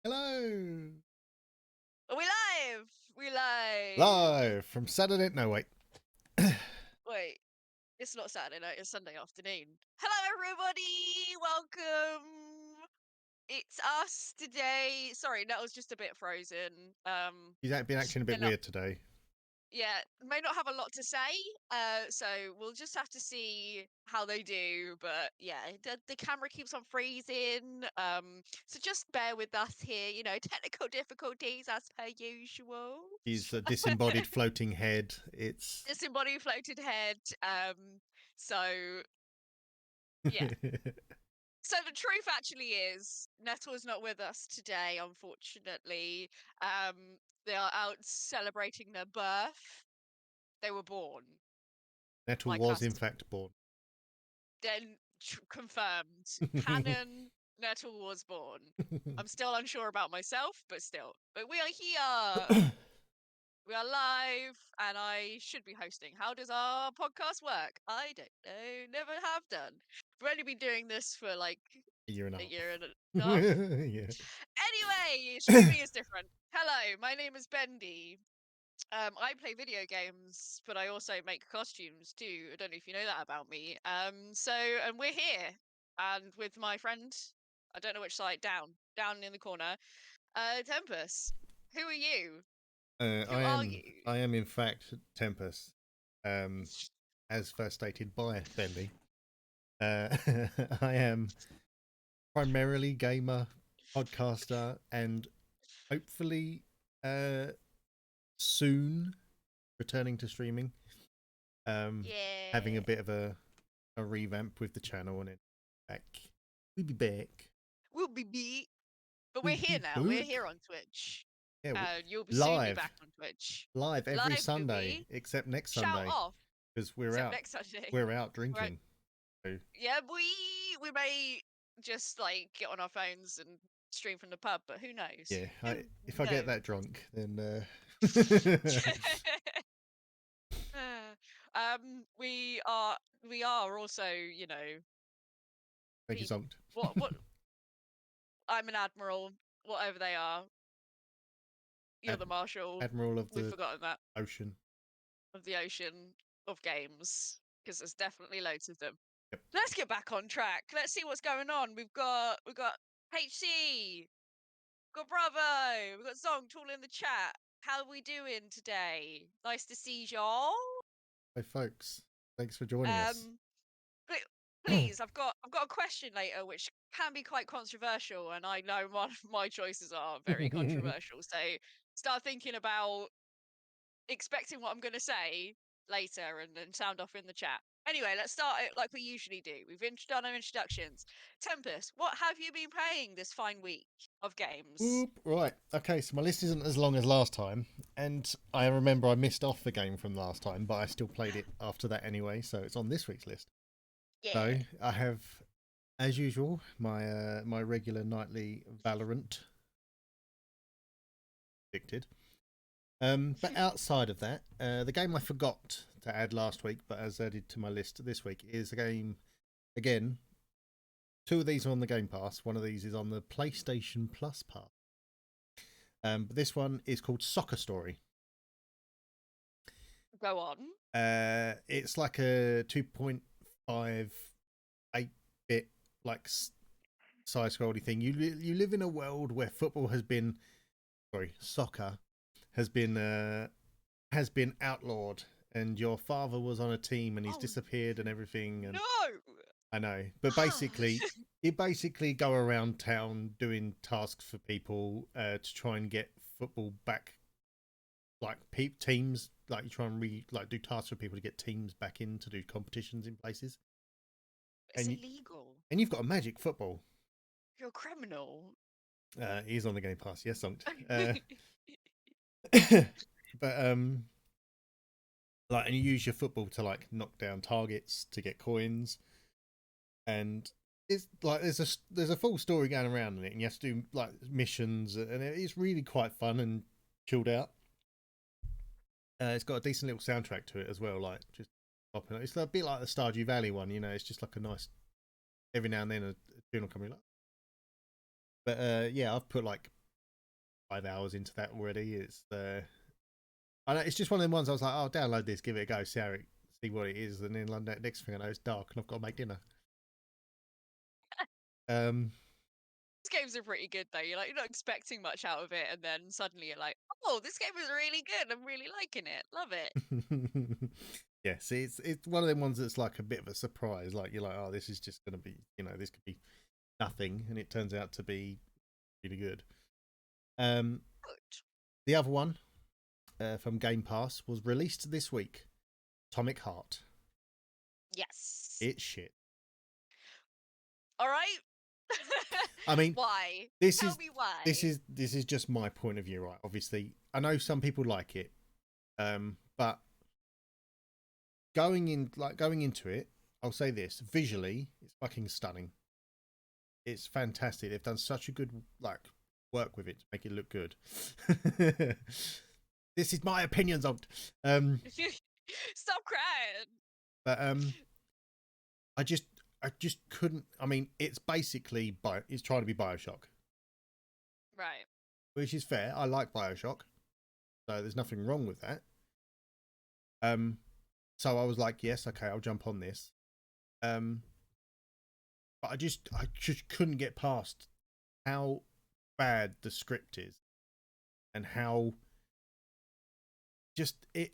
Hello. Are we live? We live. Live from Saturday. No, wait. Wait, it's not Saturday night, it's Sunday afternoon. Hello, everybody. Welcome. It's us today. Sorry, that was just a bit frozen. He's been acting a bit And weird today. yeah, may not have a lot to say. So we'll just have to see how they do. But yeah, the camera keeps on freezing. So just bear with us here. You know, technical difficulties as per usual. He's a disembodied floating head. It's. Disembodied floated head. So yeah. So the truth actually is, Nettle is not with us today, unfortunately. They are out celebrating their birth. They were born, Nettle like was us. in fact born. Then confirmed. Canon, Nettle was born. I'm still unsure about myself, but still. But we are here. We are live, and I should be hosting. How does our podcast work? I don't know. Never have done. We've only been doing this for like A year and a a half. year and a half. Yeah. Anyway, streaming is different. Hello, my name is Bendy. I play video games, but I also make costumes too. I don't know if you know that about me. And we're here, and with my friend, I don't know which side, down in the corner, Tempus. Who are you? Who I are am. you? I am in fact Tempus, um, as first stated by Bendy. Uh, I am primarily gamer, podcaster, and hopefully, soon returning to streaming. Having a Yeah. bit of a revamp with the channel and it back. We'll be back. We'll be beat. But we're We'll here be now. We're back. here on Twitch. Yeah, You'll soon be live, back on Twitch. live every Live will Sunday be. except next Shout Sunday off. because Except next Sunday. we're out Right. drinking. So, Yeah, we may just like get on our phones and stream from the pub, but who knows? yeah, Who if I get knows? that drunk, then We are also, thank you, we Zonkt. what I'm an admiral, whatever they are. You're the marshal. Admiral of We've the forgotten that. ocean. Of the ocean of games, because there's definitely loads of them. Yep. Let's get back on track. Let's see what's going on. We've got HC, got Bravo, we've got Zonk all in the chat. How are we doing today? Nice to see y'all. Hey, folks, thanks for joining us. Um, please, I've got a question later which can be quite controversial, and I know one of my choices are very controversial. So start thinking about expecting what I'm going to say later and then sound off in the chat. Anyway, let's start it like we usually do. We've done our introductions. Tempest, what have you been playing this fine week of games? Oop, right, okay, so my list isn't as long as last time, and I remember I missed off the game from last time, but I still played it after that anyway, so it's on this week's list. Yeah. So I have, as usual, my regular nightly Valorant addicted. But outside of that, the game I forgot to add last week, but as added to my list this week, is a game. Again, two of these are on the Game Pass. One of these is on the PlayStation Plus Pass. But this one is called Soccer Story. Go on. It's like a 2.5 8-bit like side scrolly thing. You live in a world where soccer has been outlawed, and your father was on a team and he's disappeared and everything. And No. I know, but basically, you basically go around town doing tasks for people to try and get football back, like teams. Like you try and do tasks for people to get teams back in to do competitions in places. It's And illegal. you've got a magic football. You're a criminal. He's on the Game Pass, yes, Zonked. But like, and you use your football to like knock down targets to get coins, and it's like there's a full story going around in it, and you have to do like missions, and it's really quite fun and chilled out. It's got a decent little soundtrack to it as well, like just popping. It's a bit like the Stardew Valley one, you know. It's just like a nice every now and then a tune will come in. But yeah, I've put like 5 hours into that already. I know it's just one of them ones. I was like, "Oh, download this, give it a go, see what it is," and then like, that next thing I know, it's dark and I've got to make dinner. These games are pretty good though. You're not expecting much out of it, and then suddenly you're like, "Oh, this game is really good. I'm really liking it. Love it." Yeah, see, it's one of them ones that's like a bit of a surprise. Like you're like, "Oh, this is just going to be, this could be nothing," and it turns out to be really good. Good. The other one from Game Pass was released this week. Atomic Heart. Yes. It's shit. All right. I mean, why? Tell me why. This is just my point of view, right? Obviously, I know some people like it, but going into it, I'll say this: visually, it's fucking stunning. It's fantastic. They've done such a good work with it to make it look good. This is my opinions on. Stop crying. But I just couldn't. I mean, it's basically it's trying to be BioShock, right? Which is fair. I like BioShock, so there's nothing wrong with that. So I was like, yes, okay, I'll jump on this. But I just couldn't get past how bad the script is, and how just it.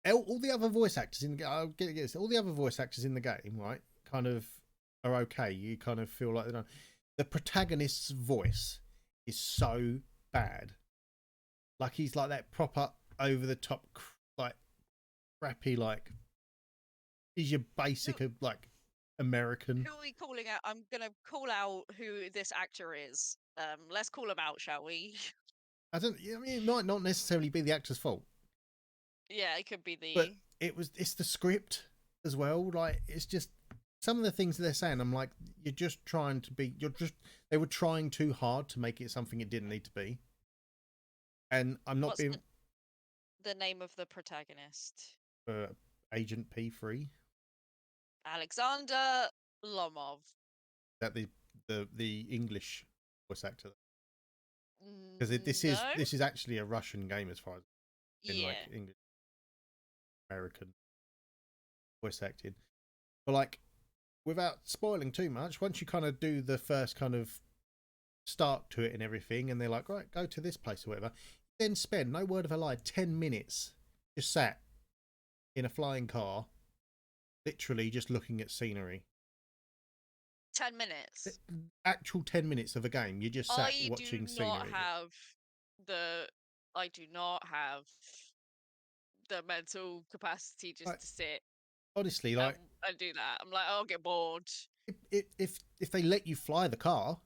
All the other voice actors in the I'll get this. All the other voice actors in the game, right, kind of are okay. You kind of feel like the protagonist's voice is so bad. Like he's like that proper over the top, like crappy, like he's your basic like American. Who are we calling out? I'm gonna call out who this actor is. Let's call him out, shall we? I mean, it might not necessarily be the actor's fault. Yeah, it could be But the. it's the script as well. Like it's just some of the things they're saying. I'm like, you're just trying to be. They were trying too hard to make it something it didn't need to be. And I'm not What's being the name of the protagonist? Agent P3. Alexander Lomov. That the English voice actor, because No. this is actually a Russian game as far as in like Yeah. English American voice acting. But like, without spoiling too much, once you kind of do the first kind of start to it and everything, and they're like, right, go to this place or whatever, then spend, no word of a lie, 10 minutes just sat in a flying car, literally just looking at scenery. 10 minutes. Actual 10 minutes of a game, you just sat watching scenery. I do not have the mental capacity just like, to sit honestly, like, and do that. I'm like, I'll get bored. If they let you fly the car,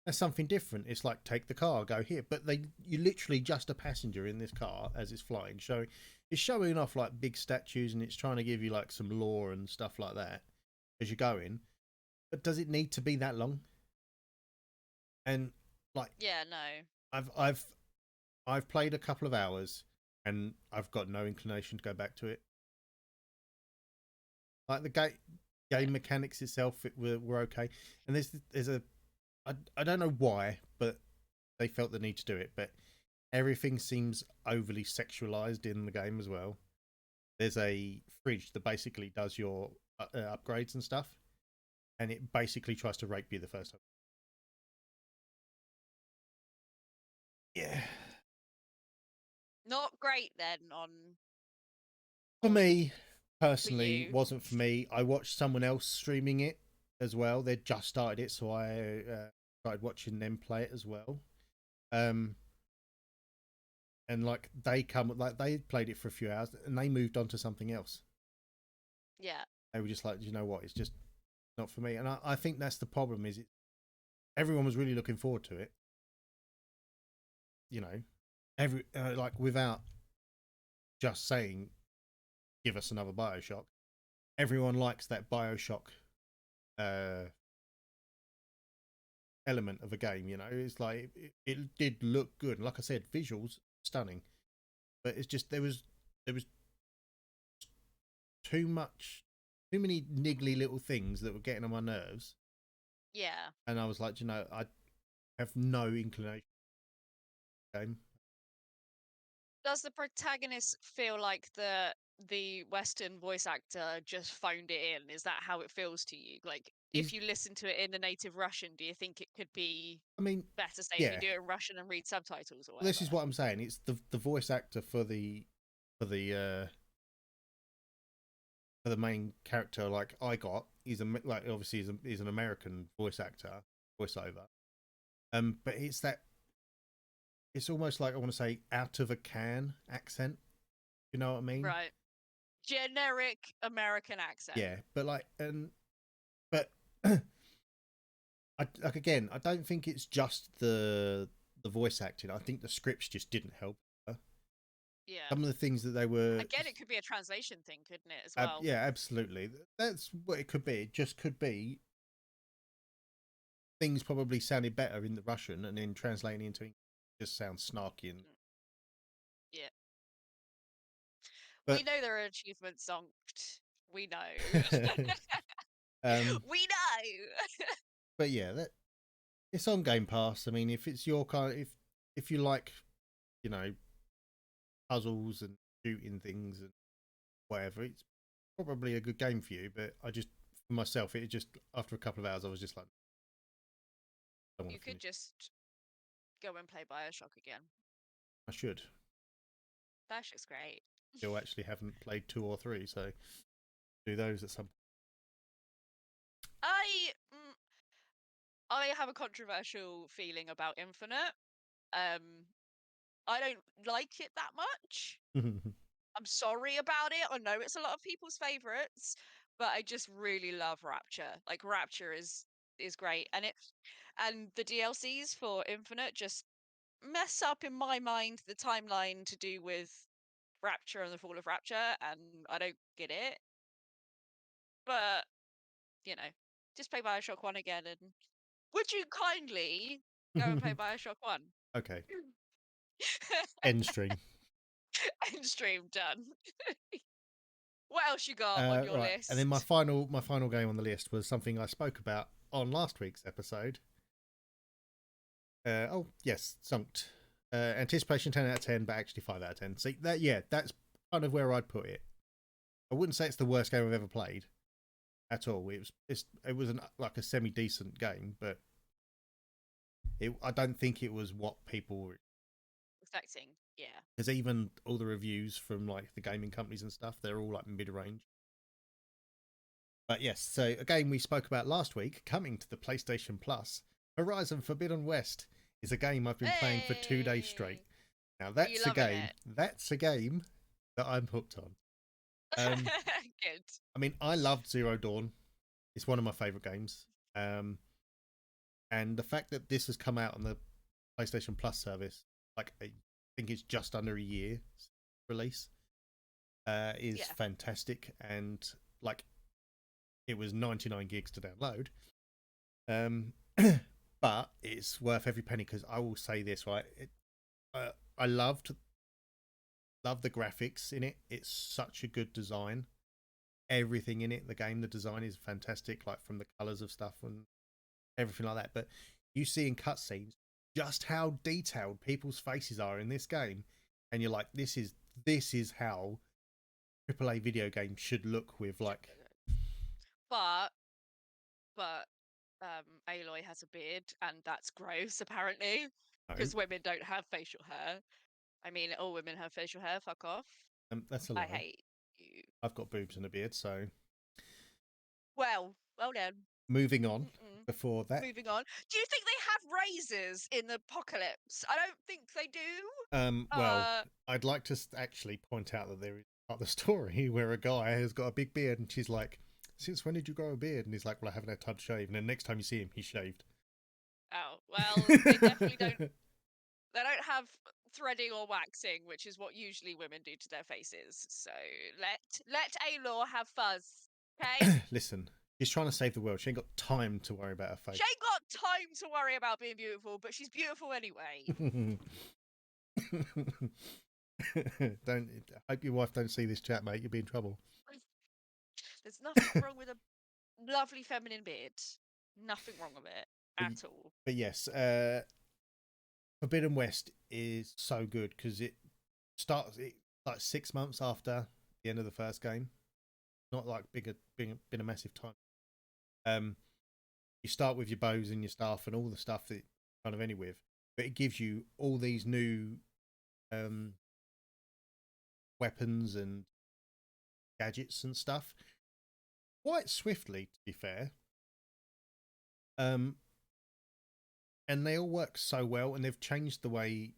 that's something different. It's like, take the car, go here. But you're literally just a passenger in this car as it's flying. It's showing off like big statues, and it's trying to give you like some lore and stuff like that as you're going. But does it need to be that long? And like, Yeah, no. I've played a couple of hours, and I've got no inclination to go back to it. Like the game mechanics itself, were okay. And there's a I don't know why, but they felt the need to do it. But everything seems overly sexualized in the game as well. There's a fridge that basically does your upgrades and stuff, and it basically tries to rape you the first time. Yeah. Not great then For me, personally, you. wasn't for me. I watched someone else streaming it as well. They'd just started it, so I started watching them play it as well. And like they played it for a few hours and they moved on to something else. Yeah. They were just like, you know what, it's just not for me. And I think that's the problem. Everyone was really looking forward to it. You know, like without just saying, give us another BioShock. Everyone likes that BioShock element of a game. You know, it's like it did look good, and like I said, visuals stunning. But it's just there was too many niggly little things that were getting on my nerves. Yeah. And I was like, you know, I have no inclination game. Does the protagonist feel like the Western voice actor just phoned it in? Is that how it feels to you? Like, if He's, you listen to it in the native Russian, do you think it could be I mean, better, say, if you yeah. do it in Russian and read subtitles or Well, this whatever? is what I'm saying. It's the voice actor for the main character. Like I got, he's like obviously he's an American voice actor, voiceover. But it's almost like I want to say out of a can accent. You know what I mean? Right. Generic American accent. Yeah, but but like again, I don't think it's just the voice acting. I think the scripts just didn't help. Yeah. Some of the things that they were, Again, it could be a translation thing, couldn't it, as well? yeah, absolutely. That's what it could be. It just could be things probably sounded better in the Russian, and then translating into English just sounds snarky. And Mm, yeah. We but know there are achievements zonked. We know. um, We know. but yeah, it's on Game Pass. I mean, if it's your kind, if you like, you know, puzzles and shooting things and whatever, it's probably a good game for you. But for myself, it just after a couple of hours, I was just like, I don't want You to could finish. just go and play Bioshock again. I should. Bioshock's great. Still, actually, haven't played 2 or 3, so do those at some. I I have a controversial feeling about Infinite. Um, I don't like it that much. I'm sorry about it. I know it's a lot of people's favorites, but I just really love Rapture. Like Rapture is great, and the DLCs for Infinite just mess up in my mind the timeline to do with Rapture and the Fall of Rapture, and I don't get it. But you know, just play Bioshock 1 again, and would you kindly go and play Bioshock 1? Okay, end stream. End stream done. What else you got on your Right, and then list? my final game on the list was something I spoke about on last week's episode. Oh yes, Zunked. Anticipation 10 out of 10, but actually 5 out of 10. See that? Yeah, that's kind of where I'd put it. I wouldn't say it's the worst game I've ever played at all. It was like a semi decent game, but I don't think it was what people were. Affecting, yeah. Because even all the reviews from like the gaming companies and stuff, they're all like mid range. But yes, so a game we spoke about last week, coming to the PlayStation Plus, Horizon Forbidden West, is a game I've been playing for 2 days straight. Hey, Now are you loving it? that's a game that I'm hooked on. Um, Good. I mean, I loved Zero Dawn. It's one of my favorite games. And the fact that this has come out on the PlayStation Plus service, like I think it's just under a year release, is Yeah. fantastic. And like, it was 99 gigs to download. Um, but it's worth every penny because I will say this, right? I loved the graphics in it. It's such a good design. Everything in it, the game, the design is fantastic, like from the colors of stuff and everything like that. But you see in cutscenes just how detailed people's faces are in this game, and you're like, this is how AAA video games should look with like. But but Aloy has a beard, and that's gross apparently, No, because women don't have facial hair. I mean, all women have facial hair. Fuck off. that's a I lie. hate you. I've got boobs and a beard, so Well done. moving on. Mm-mm. Before that, Moving on. Do you think they have razors in the apocalypse? I don't think they do. well, I'd like to actually point out that there is part of the story where a guy has got a big beard, and she's like, "Since when did you grow a beard?" And he's like, "Well, I haven't had time to shave." And then next time you see him, he's shaved. Oh, well, they definitely don't. They don't have threading or waxing, which is what usually women do to their faces. So let Aloy have fuzz, okay? Listen, she's trying to save the world. She ain't got time to worry about her She face. ain't got time to worry about being beautiful, but she's beautiful anyway. Don't. I hope your wife don't see this chat, mate. You'll be in trouble. There's nothing wrong with a lovely feminine beard. Nothing wrong with it But, at all. but yes, Forbidden West is so good because it starts like 6 months after the end of the first game. Not like been a massive time. Um, you start with your bows and your staff and all the stuff that you're kind of any with, but it gives you all these new um, weapons and gadgets and stuff quite swiftly, to be fair. And they all work so well, and they've changed the way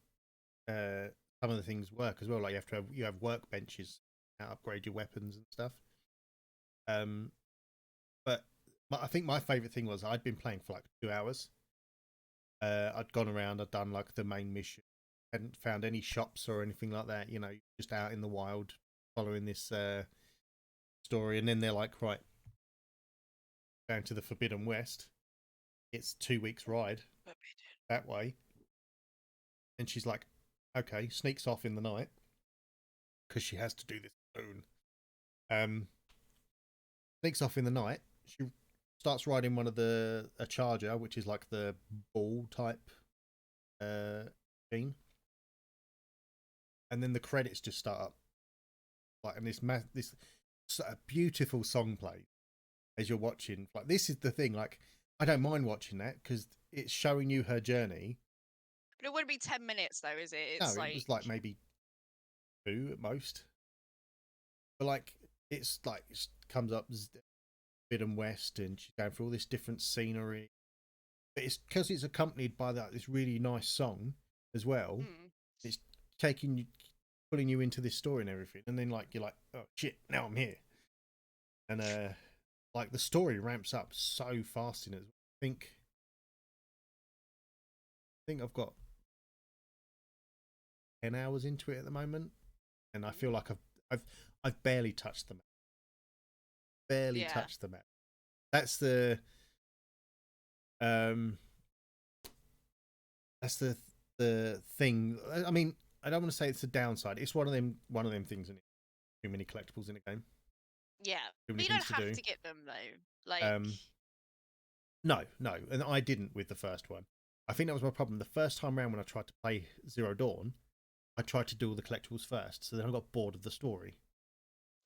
some of the things work as well. Like you have workbenches to upgrade your weapons and stuff. But I think my favorite thing was I'd been playing for like 2 hours. I'd gone around, I'd done like the main mission, hadn't found any shops or anything like that. You know, just out in the wild following this story, and then they're like, right, down to the Forbidden West. It's 2 weeks ride that way, and she's like, okay, sneaks off in the night because she has to do this alone. Sneaks off in the night. She starts riding one of a charger, which is like the ball type thing, and then the credits just start up, like, and this beautiful song plays as you're watching. Like, this is the thing. Like, I don't mind watching that because it's showing you her journey. But it wouldn't be 10 minutes though, is it? No, it was like maybe 2 at most. But like, it's like it comes up Forbidden West, and she's going through all this different scenery. But it's because it's accompanied by this really nice song as well. It's taking you, pulling you into this story and everything, and then like you're like, oh shit, now I'm here. And like the story ramps up so fast in it. I think I've got 10 hours into it at the moment, and I feel like I've barely touched the map. Barely touched the map. That's the that's the thing. I mean, I don't want to say it's a downside. It's one of them things in it. Too many collectibles in a game. Yeah, Too but many you don't things to have do. to get them though. Like, no, and I didn't with the first one. I think that was my problem. The first time around when I tried to play Zero Dawn, I tried to do all the collectibles first, so then I got bored of the story.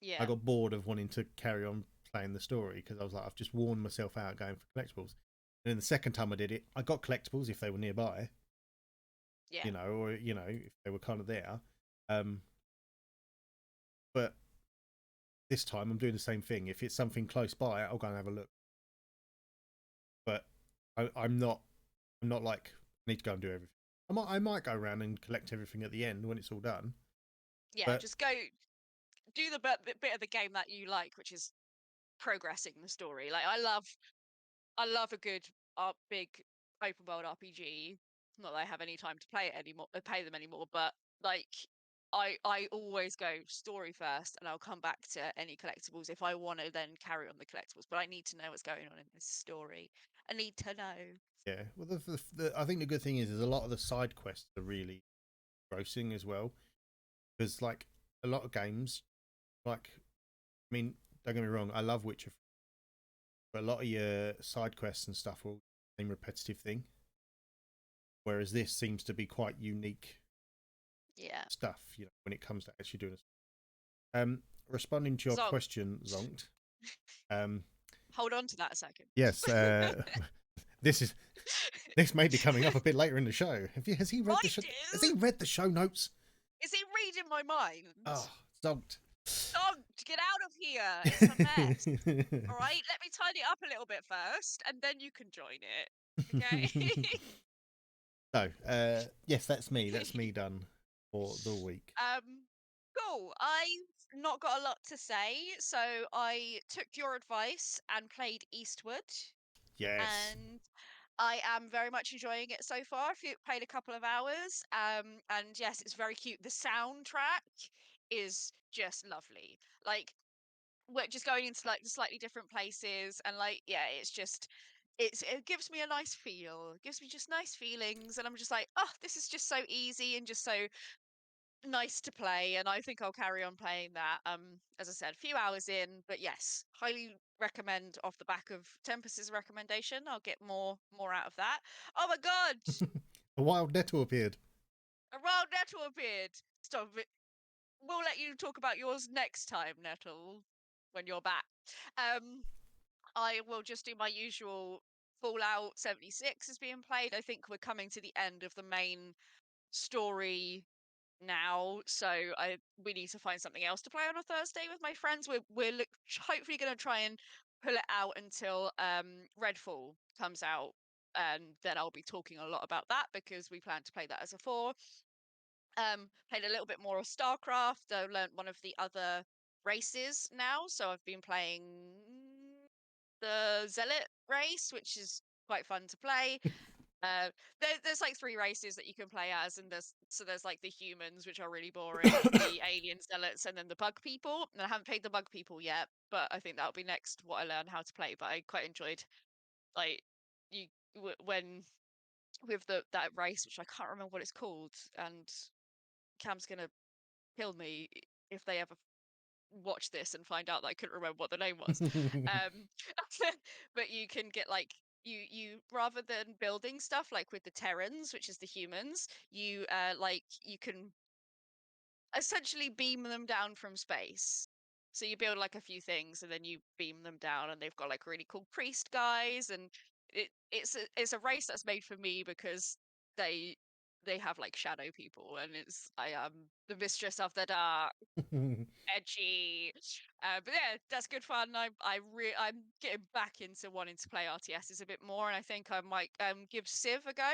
yeah, I got bored of wanting to carry on playing the story because I was like, I've just worn myself out going for collectibles. And then the second time I did it, I got collectibles if they were nearby, yeah. or if they were kind of there. But this time I'm doing the same thing. If it's something close by, I'll go and have a look. But I'm not like, I need to go and do everything. I might go around and collect everything at the end when it's all done. Yeah, But just go do the bit of the game that you like, which is progressing the story. Like, I love a good big open world RPG. Not that I have any time to play it anymore, play them anymore, but like I always go story first, and I'll come back to any collectibles if I want to then carry on the collectibles. But I need to know what's going on in this story. I need to know. yeah, well, I think the good thing is a lot of the side quests are really grossing as well, because like a lot of games, like, I mean, don't get me wrong, I love Witcher, but a lot of your side quests and stuff are all the same repetitive thing, whereas this seems to be quite unique stuff, when it comes to actually doing it. Responding to your Zonk. question, Zonkt. Hold on to that a second. Yes, this may be coming up a bit later in the show. Has he read the show? Has he read the show notes? Is he reading my mind? Oh, Zonkt. Zonkt, get out of here! It's a mess. All right, let me tidy it up a little bit first, and then you can join it. Okay. So, yes, that's me. That's me done for the week. Cool. I've not got a lot to say, so I took your advice and played Eastwood. Yes. And I am very much enjoying it so far. I've played a couple of hours. And yes, it's very cute. The soundtrack is just lovely. Like, we're just going into like the slightly different places, and like, yeah, it gives me a nice feel. It gives me just nice feelings, and I'm just like, oh, this is just so easy and just so nice to play, and I think I'll carry on playing that. As I said, a few hours in, but yes, highly recommend off the back of Tempus's recommendation. I'll get more out of that. Oh my god! A wild nettle appeared. A wild nettle appeared. Stop it. We'll let you talk about yours next time, Nettle, when you're back. I will just do my usual. Fallout 76 is being played. I think we're coming to the end of the main story now, so we need to find something else to play on a Thursday with my friends. We're hopefully going to try and pull it out until Redfall comes out, and then I'll be talking a lot about that because we plan to play that as a 4. Played a little bit more of StarCraft. I learned one of the other races now, so I've been playing the Zealot race, which is quite fun to play. There's like 3 races that you can play as, and there's like the humans, which are really boring, the alien zealots, and then the bug people. And I haven't played the bug people yet, but I think that'll be next what I learn how to play. But I quite enjoyed like you when with that race, which I can't remember what it's called, and Cam's gonna kill me if they ever watch this and find out that I couldn't remember what the name was. Um, but you can get like you rather than building stuff like with the Terrans, which is the humans, you like you can essentially beam them down from space. So you build like a few things and then you beam them down, and they've got like really cool priest guys, and it's a race that's made for me because they they have like shadow people, and it's I am the mistress of the dark, edgy. But yeah, that's good fun. I'm getting back into wanting to play RTSs a bit more, and I think I might give Civ a go,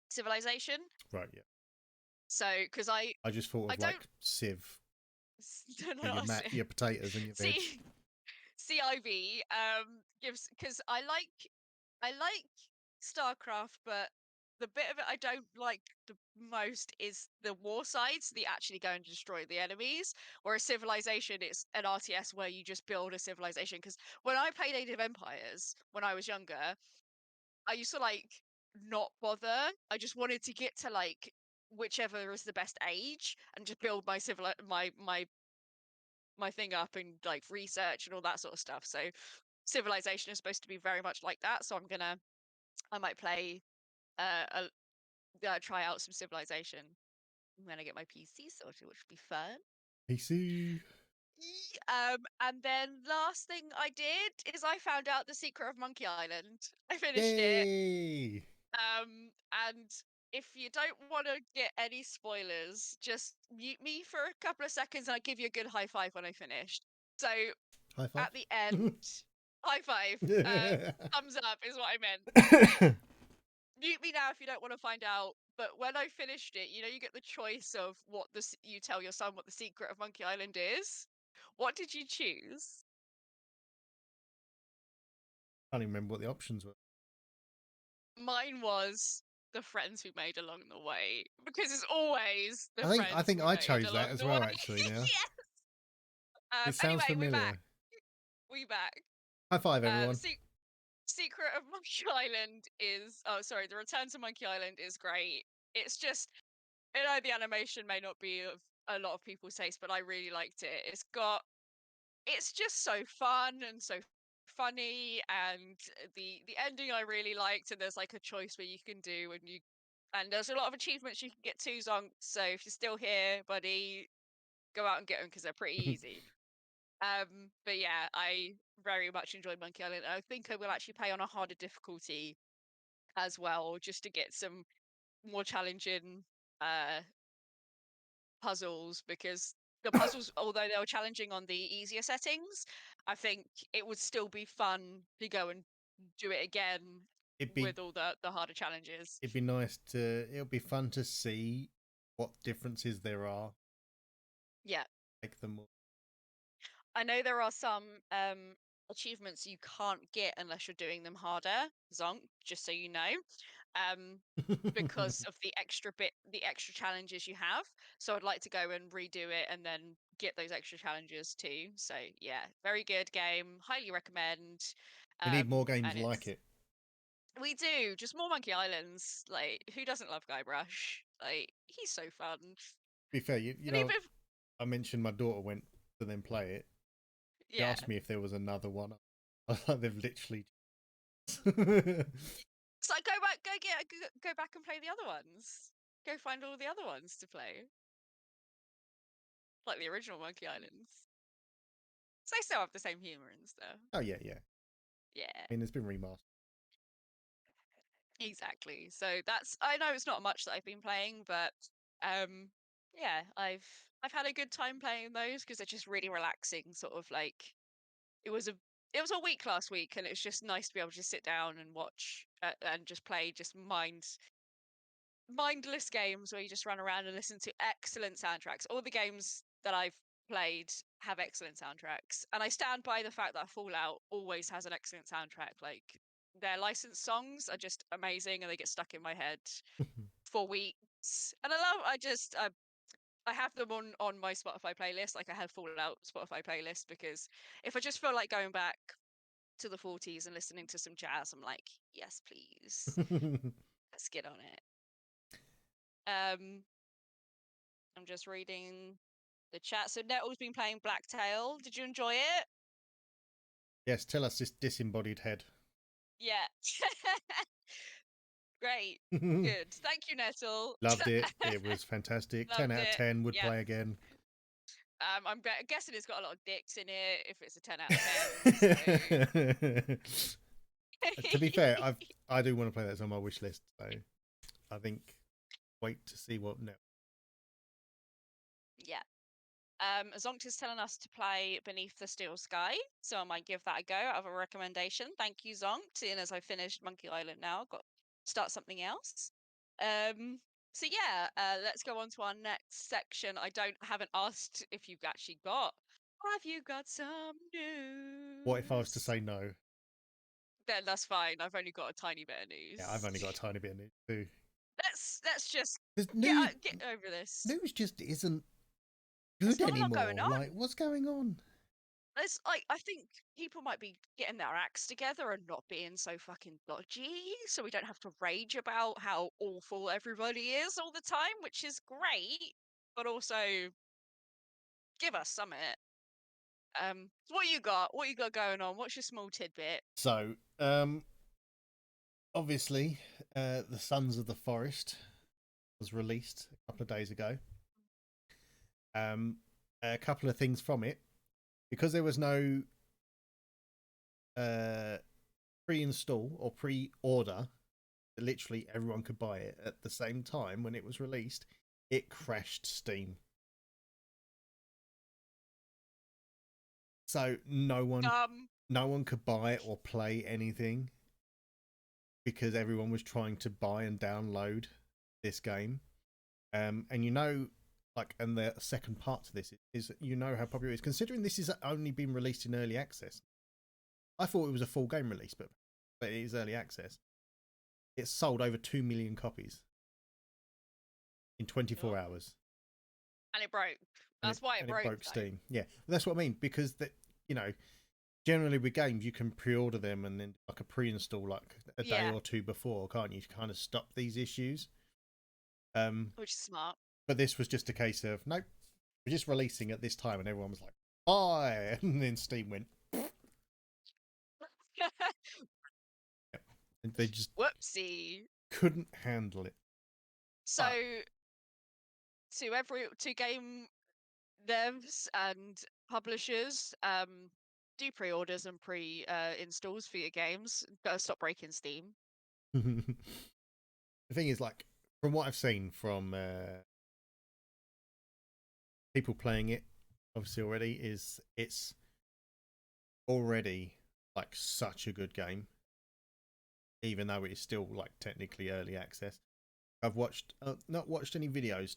Civilization. Right, yeah. So because I I just thought I of don't like sieve no, for your not Civ. your potatoes and your veg. See CIV gives because I like StarCraft, but the bit of it I don't like the most is the war sides. The actually go and destroy the enemies. Whereas Civilization, it's an RTS where you just build a civilization. Because when I played Age of Empires when I was younger, I used to like not bother. I just wanted to get to like whichever is the best age and just build my thing up and like research and all that sort of stuff. So Civilization is supposed to be very much like that. So I might play try out some Civilization when I get my PC sorted, which would be fun. PC. And then last thing I did is I found out the secret of Monkey Island. I finished it. Yay! And if you don't want to get any spoilers, just mute me for a couple of seconds and I'll give you a good high five when I finished. So High five. at the end, high five, thumbs up is what I meant. Mute me now if you don't want to find out. But when I finished it, you get the choice of you tell your son what the secret of Monkey Island is. What did you choose? I can't even remember what the options were. Mine was the friends we made along the way, because it's always the I friends think we I made chose that along as the way. well. Actually, now Yeah. it sounds Anyway, we back. familiar. We back. High five, The everyone. secret of Monkey Island is. Oh, sorry. The Return to Monkey Island is great. It's just, the animation may not be of a lot of people's taste, but I really liked it. It's just so fun and so funny, and the ending I really liked. And there's like a choice where you can do, and there's a lot of achievements you can get twos on. So if you're still here, buddy, go out and get them because they're pretty easy. But yeah, I very much enjoyed Monkey Island. I think I will actually play on a harder difficulty as well, just to get some more challenging uh puzzles, because the puzzles, although they were challenging on the easier settings, I think it would still be fun to go and do it again it'd be with all the harder challenges. it'd be nice to. It'll be fun to see what differences there are. Yeah. Make them more. I know there are some achievements you can't get unless you're doing them harder, Zonk, just so you know. Because of the extra challenges you have. So I'd like to go and redo it and then get those extra challenges too. So yeah, very good game. Highly recommend. We need more games And like it. we do just more Monkey Islands. Like, who doesn't love Guybrush? Like, he's so fun. To be fair, you And even know, if, I mentioned my daughter went to then play it. She yeah, asked me if there was another one. I was like, they've literally. So go back and play the other ones. Go find all the other ones to play, like the original Monkey Islands. So they still have the same humor and stuff. Oh yeah, yeah. Yeah, I mean, it's been remastered. exactly. So I know it's not much that I've been playing, but yeah, I've had a good time playing those because they're just really relaxing. Sort of like it was a it was a week last week, and it's just nice to be able to just sit down and watch and just play just mindless games where you just run around and listen to excellent soundtracks. All the games that I've played have excellent soundtracks, and I stand by the fact that Fallout always has an excellent soundtrack. Like their licensed songs are just amazing, and they get stuck in my head for weeks. And I have them on my Spotify playlist. Like I have Fallout Spotify playlist because if I just feel like going back to the 40s and listening to some jazz, I'm like, yes, please, let's get on it. I'm just reading the chat. So Nettle's been playing Blacktail. Did you enjoy it? Yes, tell us this disembodied head. Yeah. Great. Good. Thank you, Nettle. Loved it. It was fantastic. 10 Loved out of it. 10. Would Yeah. play again. I'm guessing it's got a lot of dicks in it if it's a 10 out of 10. So. To be fair, I do want to play that. It's on my wish list. So I think wait to see what next. Yeah. Zonkt is telling us to play Beneath the Steel Sky, so I might give that a go out of a recommendation. Thank you, Zonkt. Seeing as I finished Monkey Island now, I've got to start something else. So yeah, let's go on to our next section. Haven't asked if you've actually got. Have you got some news? What if I was to say no? Then that's fine. I've only got a tiny bit of news. Yeah, I've only got a tiny bit of news too. Let's just get over this. News just isn't good anymore. Like, what's going on? It's like I think people might be getting their acts together and not being so fucking dodgy, so we don't have to rage about how awful everybody is all the time, which is great, but also give us something. What you got? What you got going on? What's your small tidbit? So, obviously, the Sons of the Forest was released a couple of days ago. A couple of things from it, because there was no pre-install or pre-order, literally everyone could buy it at the same time when it was released. It crashed Steam, so no one could buy or play anything because everyone was trying to buy and download this game. And like, and the second part to this is how popular it is, considering this has only been released in early access. I thought it was a full game release, but it is early access. It's sold over 2 million copies in 24 hours. And it broke. That's why it broke Steam. Yeah, that's what I mean, because that, generally with games you can pre-order them and then like a pre-install like a day or two before, can't you, to kind of stop these issues. Which is smart. But this was just a case of, nope, we're just releasing at this time, and everyone was like, buy, and then Steam went. And they just whoopsie couldn't handle it. So to game devs and publishers, do pre-orders and installs for your games. Gotta stop breaking Steam. The thing is, like, from what I've seen from people playing it, obviously already, is it's already like such a good game, even though it is still like technically early access. I've watched not watched any videos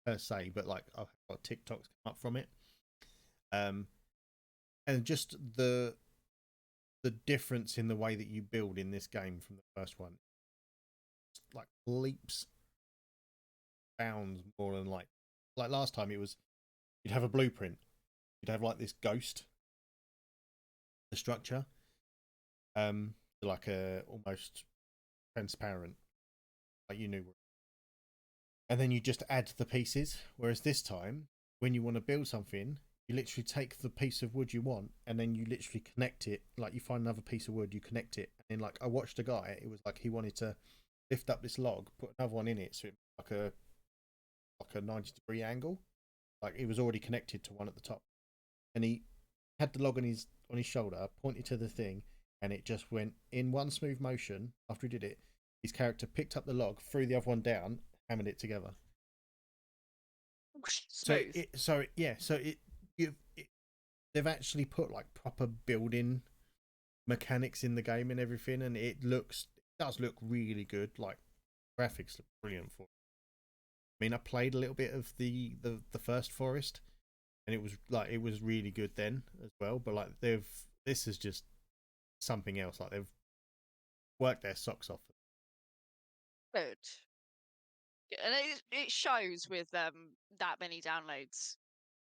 per se, but like I've got TikToks come up from it, and just the difference in the way that you build in this game from the first one, like leaps bounds more than like last time. It was, you'd have a blueprint, you'd have like this ghost, the structure, like a almost transparent, like you knew, and then you just add the pieces. Whereas this time, when you want to build something, you literally take the piece of wood you want, and then you literally connect it. Like you find another piece of wood, you connect it, and then like I watched a guy. It was like he wanted to lift up this log, put another one in it, so it like a 90-degree angle. Like it was already connected to one at the top, and he had the log on his shoulder, pointed to the thing, and it just went in one smooth motion. After he did it, his character picked up the log, threw the other one down, hammered it together. Smooth. They've actually put like proper building mechanics in the game and everything, and it does look really good. Like graphics look brilliant for it. I mean, I played a little bit of the first Forest, and it was really good then as well. But like this is just something else. Like they've worked their socks off. Good. And it shows with that many downloads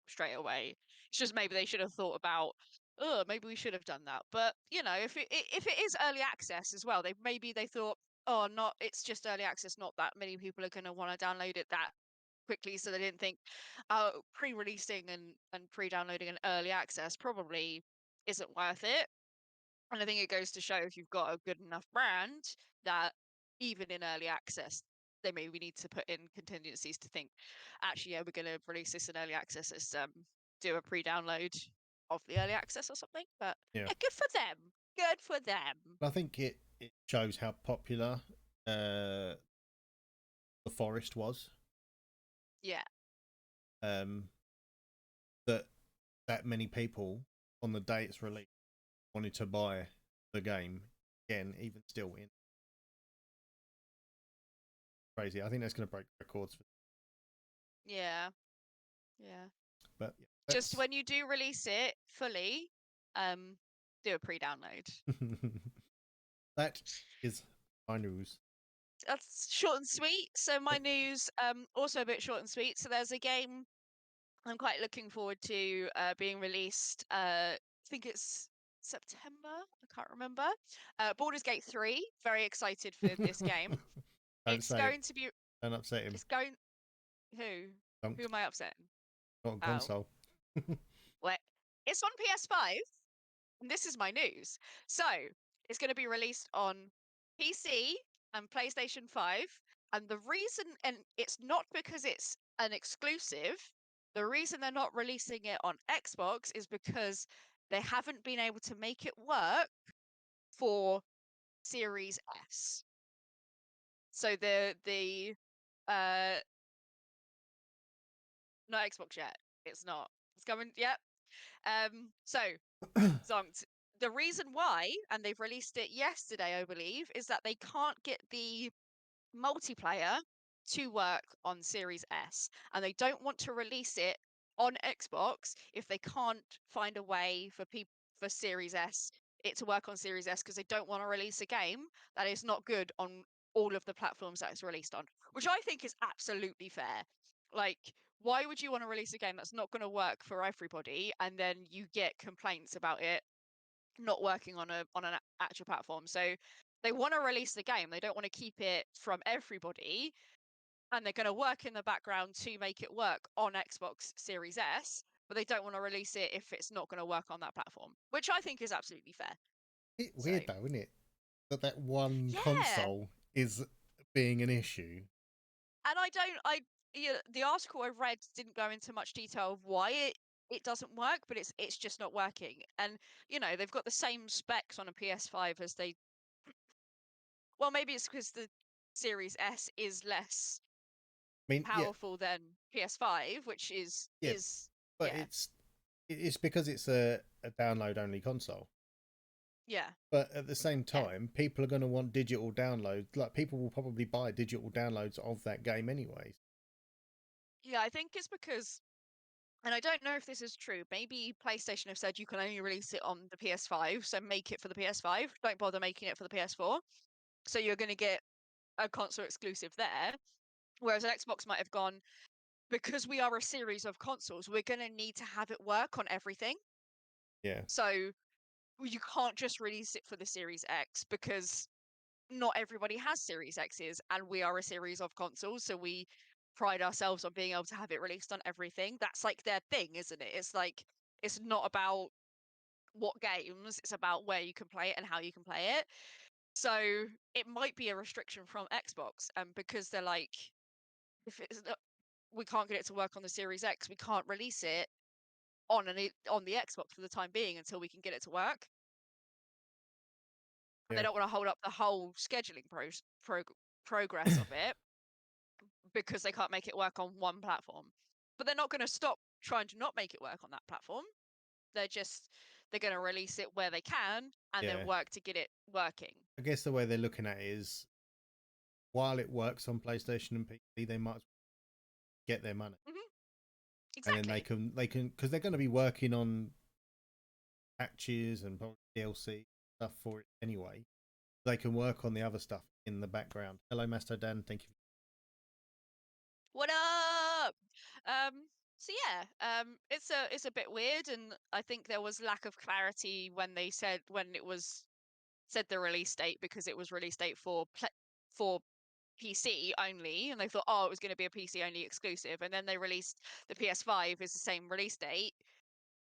straight away. It's just maybe they should have thought about, oh, maybe we should have done that. But you know, if it is early access as well, they thought, oh, not it's just early access, not that many people are going to want to download it that quickly, so they didn't think, oh, pre-releasing and pre-downloading an early access probably isn't worth it. And I think it goes to show if you've got a good enough brand that even in early access, they maybe need to put in contingencies to think, actually, yeah, we're going to release this in early access. Let's do a pre-download of the early access or something. But Yeah, yeah, good for them. Good for them. I think it shows how popular the Forest was. Yeah. Um, that that many people on the day it's released wanted to buy the game again, even still in crazy. I think that's going to break records. Yeah. Yeah. But yeah, Just when you do release it fully, do a pre-download. that is my news. That's short and sweet. So my news, also a bit short and sweet. So there's a game I'm quite looking forward to being released. I think it's September. I can't remember. Baldur's Gate 3. Very excited for this game. Don't It's say it. going to be. Don't upset him. It's going. Who? Don't. Who am I upsetting? Not on Oh, console. what? It's on PS5. And this is my news. So it's going to be released on PC and PlayStation 5. And the reason, and it's not because it's an exclusive, the reason they're not releasing it on Xbox is because they haven't been able to make it work for Series S. So the uh not Xbox yet. It's not. It's coming. Yep. So zonked. The reason why, and they've released it yesterday, I believe, is that they can't get the multiplayer to work on Series S, and they don't want to release it on Xbox if they can't find a way for people for Series S it to work on Series S, because they don't want to release a game that is not good on all of the platforms that it's released on, which I think is absolutely fair. Like, why would you want to release a game that's not going to work for everybody, and then you get complaints about it not working on an actual platform? So they want to release the game. They don't want to keep it from everybody, and they're going to work in the background to make it work on Xbox Series S, but they don't want to release it if it's not going to work on that platform, which I think is absolutely fair. It's So weird though, isn't it? That one yeah, console is being an issue. and the article I read didn't go into much detail of why it doesn't work, but it's just not working. And they've got the same specs on a PS5 as they. Well, maybe it's because the Series S is less I mean, yeah, powerful than PS5, which yeah, is but yeah, it's because it's a download only console. yeah, But at the same yeah, time, people are going to want digital downloads. Like people will probably buy digital downloads of that game anyways. yeah. I think it's because, and I don't know if this is true. Maybe PlayStation have said you can only release it on the PS5, so make it for the PS5. Don't bother making it for the PS4. So you're going to get a console exclusive there. Whereas an Xbox might have gone, because we are a series of consoles, we're going to need to have it work on everything. Yeah, So you can't just release it for the Series X, because not everybody has Series X's, and we are a series of consoles, so we pride ourselves on being able to have it released on everything. That's like their thing, isn't it? It's like, it's not about what games, it's about where you can play it and how you can play it. So it might be a restriction from Xbox, and because they're like, if it's not, we can't get it to work on the Series X, we can't release it on on the Xbox for the time being until we can get it to work. And they Yeah. don't want to hold up the whole scheduling progress of it because they can't make it work on one platform. But they're not going to stop trying to not make it work on that platform. They're going to release it where they can and then Yeah. work to get it working. I guess the way they're looking at it is, while it works on PlayStation and PC, they might get their money, and then Exactly. they can because they're going to be working on patches and probably DLC stuff for it anyway. They can work on the other stuff in the background. Hello, Master Dan. Thank you. What up? So yeah, it's a bit weird, and I think there was lack of clarity when they said, when it was said the release date, because it was release date for PC only, and they thought, oh, it was going to be a PC only exclusive, and then they released the PS5 is the same release date,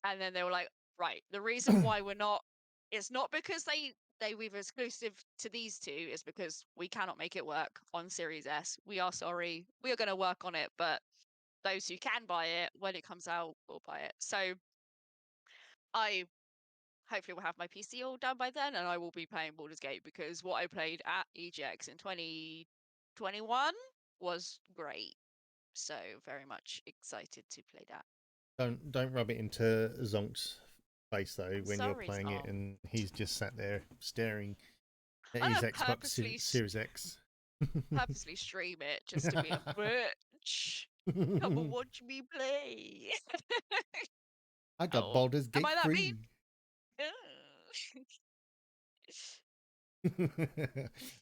and then they were like, right, the reason why we're not, it's not because they we've exclusive to these two, is because we cannot make it work on Series S. We are sorry. We are going to work on it, but those who can buy it when it comes out will buy it. So I hopefully will have my PC all done by then, and I will be playing Baldur's Gate, because what I played at EGX in 2021 was great. So very much excited to play that. Don't rub it into Zonk's face though I'm when you're sorry, playing it Tom. and he's just sat there staring at I'm his gonna Xbox Series X. purposely stream it just to be a bitch. Come and watch me play. I got Oh, Baldur's am Gate I that mean? free.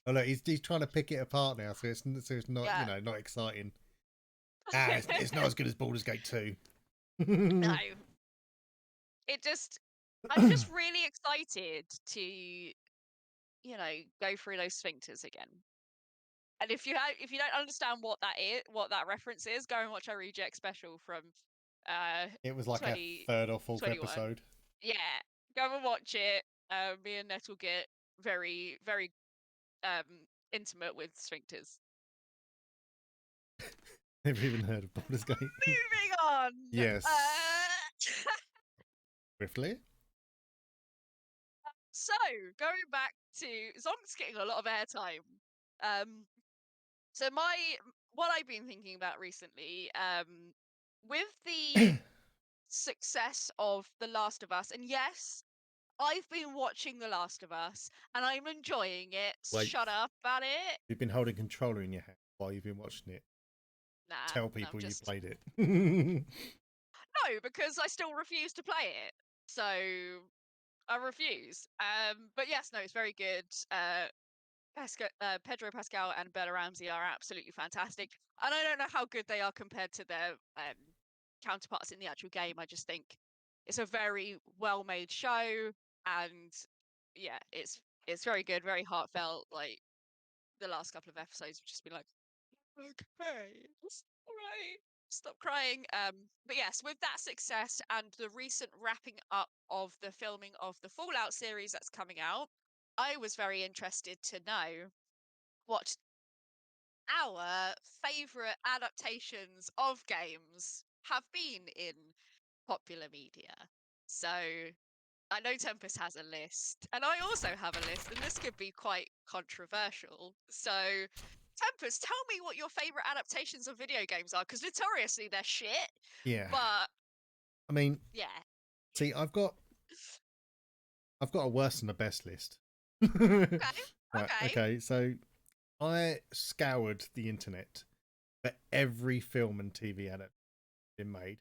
Oh look, he's trying to pick it apart now, so it's not, Yeah. not exciting. It's not as good as Baldur's Gate 2. No. I'm just really excited to, go through those sphincters again. And if you don't understand what that is, what that reference is, go and watch our reject special from It was like a 3rd or 4th 2021. episode. Yeah, go and watch it. Me and Nett will get very, very intimate with sphincters. Never even heard of Baldur's Gate. Moving on. Yes. Swiftly. So going back to Zonk's getting a lot of airtime. So what I've been thinking about recently, with the success of The Last of Us, and yes, I've been watching The Last of Us and I'm enjoying it. Wait, Shut up about it. you've been holding controller in your hand while you've been watching it. Nah, Tell I'm people you just played it. no, because I still refuse to play it. So I refuse. But yes, no, it's very good. Pedro Pascal and Bella Ramsey are absolutely fantastic, and I don't know how good they are compared to their counterparts in the actual game. I just think it's a very well-made show, and yeah, it's very good, very heartfelt. Like the last couple of episodes have just been like, okay, it's all right, stop crying. But yes, with that success and the recent wrapping up of the filming of the Fallout series that's coming out, I was very interested to know what our favorite adaptations of games have been in popular media. So I know Tempest has a list, and I also have a list, and this could be quite controversial. So, Tempest, tell me what your favorite adaptations of video games are, because notoriously they're shit. Yeah. But I mean, yeah, see, I've got a worse than the best list. okay, Right, okay, okay, so I scoured the internet for every film and TV adaptation been made,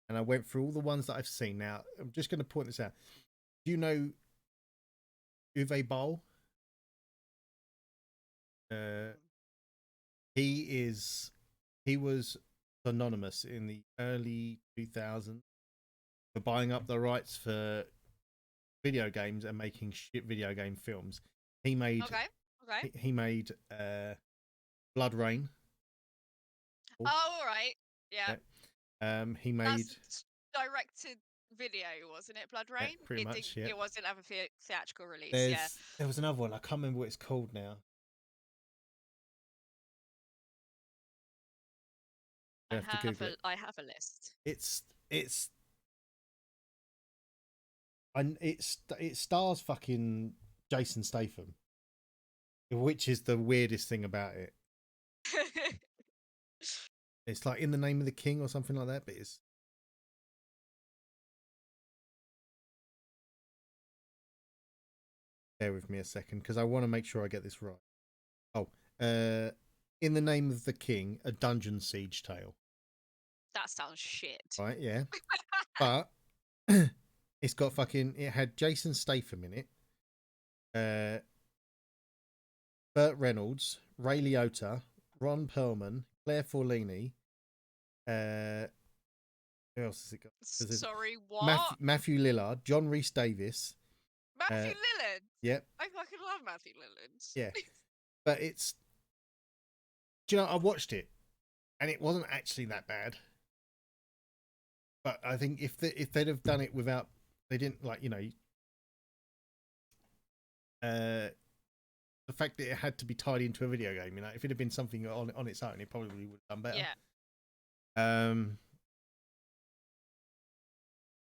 and I went through all the ones that I've seen. Now, I'm just going to point this out. Do you know Uwe Boll? Uh, he he was anonymous in the early 2000s for buying up the rights for video games and making shit video game films. He made okay, okay. he made Blood Rain. Oh, all right. Yeah. He made That's directed video, wasn't it? Blood Rain. pretty much. Yeah. It wasn't have a theatrical release. There was another one. I can't remember what it's called now. I have to Google it. I have a list. It stars fucking Jason Statham, which is the weirdest thing about it. It's like In the Name of the King or something like that, but it's bear with me a second because I want to make sure I get this right. Oh, In the Name of the King, a dungeon siege tale. That sounds shit. Right, yeah. But it had Jason Statham in it. Burt Reynolds, Ray Liotta, Ron Perlman, Claire Forlini. Who else has it got? Sorry, what? Matthew Lillard, John Rhys Davis. Matthew Lillard? Yep. I fucking love Matthew Lillard. Yeah. But it's... Do you know, I watched it, and it wasn't actually that bad. But I think if they'd have done it without... They didn't, like, you know... the fact that it had to be tied into a video game, you know, if it had been something on its own, it probably would have done better. Yeah.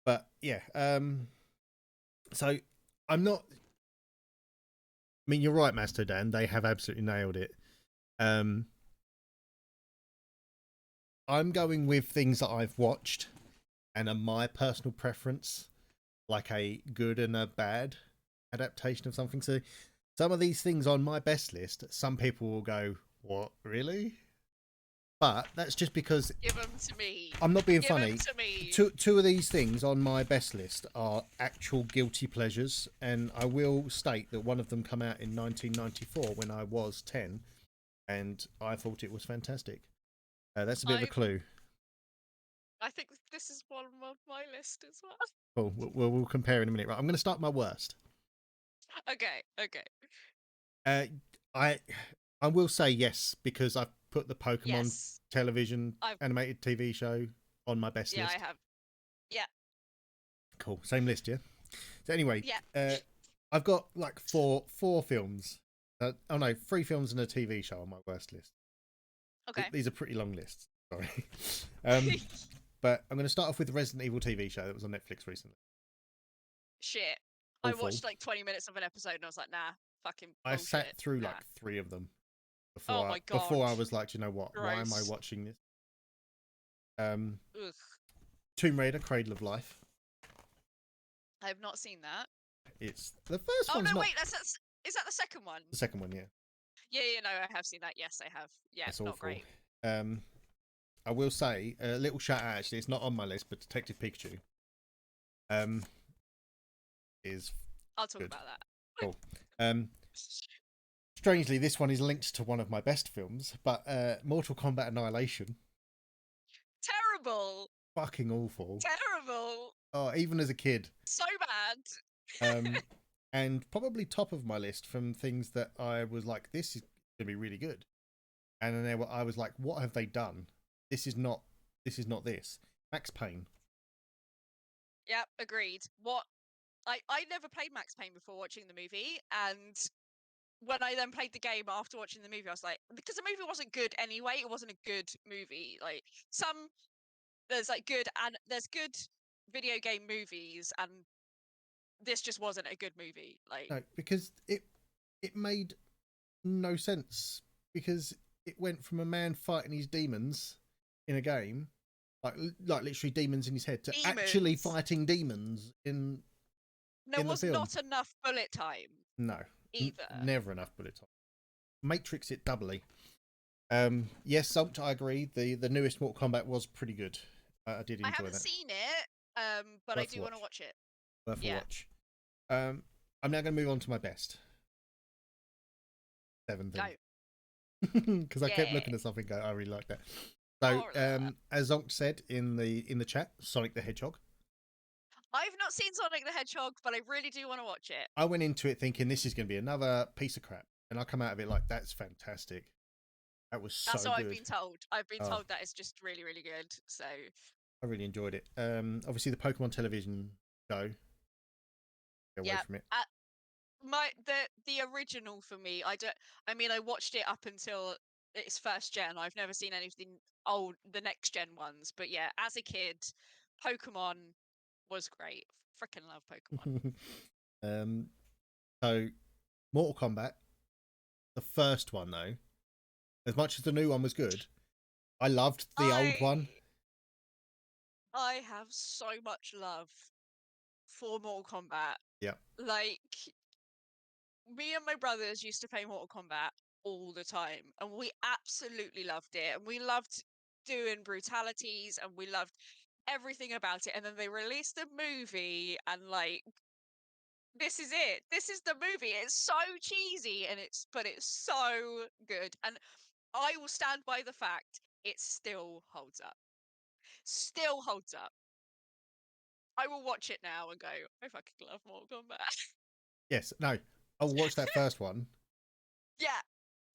But yeah. So I'm not. I mean, you're right, Master Dan. They have absolutely nailed it. I'm going with things that I've watched and are my personal preference, like a good and a bad adaptation of something. So some of these things on my best list, some people will go, "What, really?" But that's just because give them to me. I'm not being funny. Give them to me. Two of these things on my best list are actual guilty pleasures, and I will state that one of them came out in 1994 when I was 10, and I thought it was fantastic. That's a bit of a clue. I think this is one of my list as well. Cool. We'll compare in a minute. Right, I'm going to start my worst. Okay. I will say yes because I've put the Pokemon television animated TV show on my best list. Yeah, I have. Yeah. Cool. Same list, yeah. So anyway, yeah. I've got like four films. 3 films and a TV show on my worst list. Okay. These are pretty long lists. Sorry. But I'm going to start off with the Resident Evil TV show that was on Netflix recently. Shit. Awful. I watched like 20 minutes of an episode and I was like, nah, fucking bullshit. I sat through like 3 of them before I was like, you know what? Gross. Why am I watching this? Tomb Raider: Cradle of Life. I have not seen that. It's the first one. Oh no, wait, is that the second one? The second one, yeah. Yeah, no, I have seen that. Yes, I have. Yeah, it's not great. I will say a little shout out. Actually, it's not on my list, but Detective Pikachu. Is I'll talk good. about that. Cool. Strangely, this one is linked to one of my best films, but Mortal Kombat Annihilation. Terrible. Fucking awful. Terrible. Oh, even as a kid. So bad. And probably top of my list from things that I was like, this is going to be really good. And then I was like, what have they done? This is not this. Max Payne. Yep, agreed. I never played Max Payne before watching the movie, and when I then played the game after watching the movie, I was like, because the movie wasn't good anyway, it wasn't a good movie. Like there's good video game movies, and this just wasn't a good movie. Like no, because it made no sense, because it went from a man fighting his demons in a game, like literally demons in his head, to actually fighting demons in. There was not enough bullet time. No, either. Never enough bullet time. Matrix it doubly. Yes, Salt, I agree. The newest Mortal Kombat was pretty good. I did enjoy that. I haven't seen it, but I do want to watch it. Worth a watch. I'm now going to move on to my best. 7 thing. Because I kept looking at something going, I really like that. So, as Zonk said in the chat, Sonic the Hedgehog. I've not seen Sonic the Hedgehog, but I really do want to watch it. I went into it thinking this is going to be another piece of crap, and I come out of it like, that's fantastic. That was That's so what I've good. been told. I've been Oh, told that it's just really, really good. So I really enjoyed it. Obviously the Pokemon television show. Get away yeah, from it. the original for me. I mean, I watched it up until its first gen. I've never seen anything old, the next gen ones. But yeah, as a kid, Pokemon was great. Freaking love Pokemon. um, so Mortal Kombat, the first one though, as much as the new one was good, I loved the old one. I I have so much love for Mortal Kombat. Yeah. Like, me and my brothers used to play Mortal Kombat all the time, and we absolutely loved it. And we loved doing brutalities, and we loved everything about it. And then they released a movie, and like, this is it. This is the movie. It's so cheesy, and it's so good. And I will stand by the fact it still holds up. Still holds up. I will watch it now and go, I fucking love Mortal Kombat. Yes. No. I'll watch that first one, Yeah.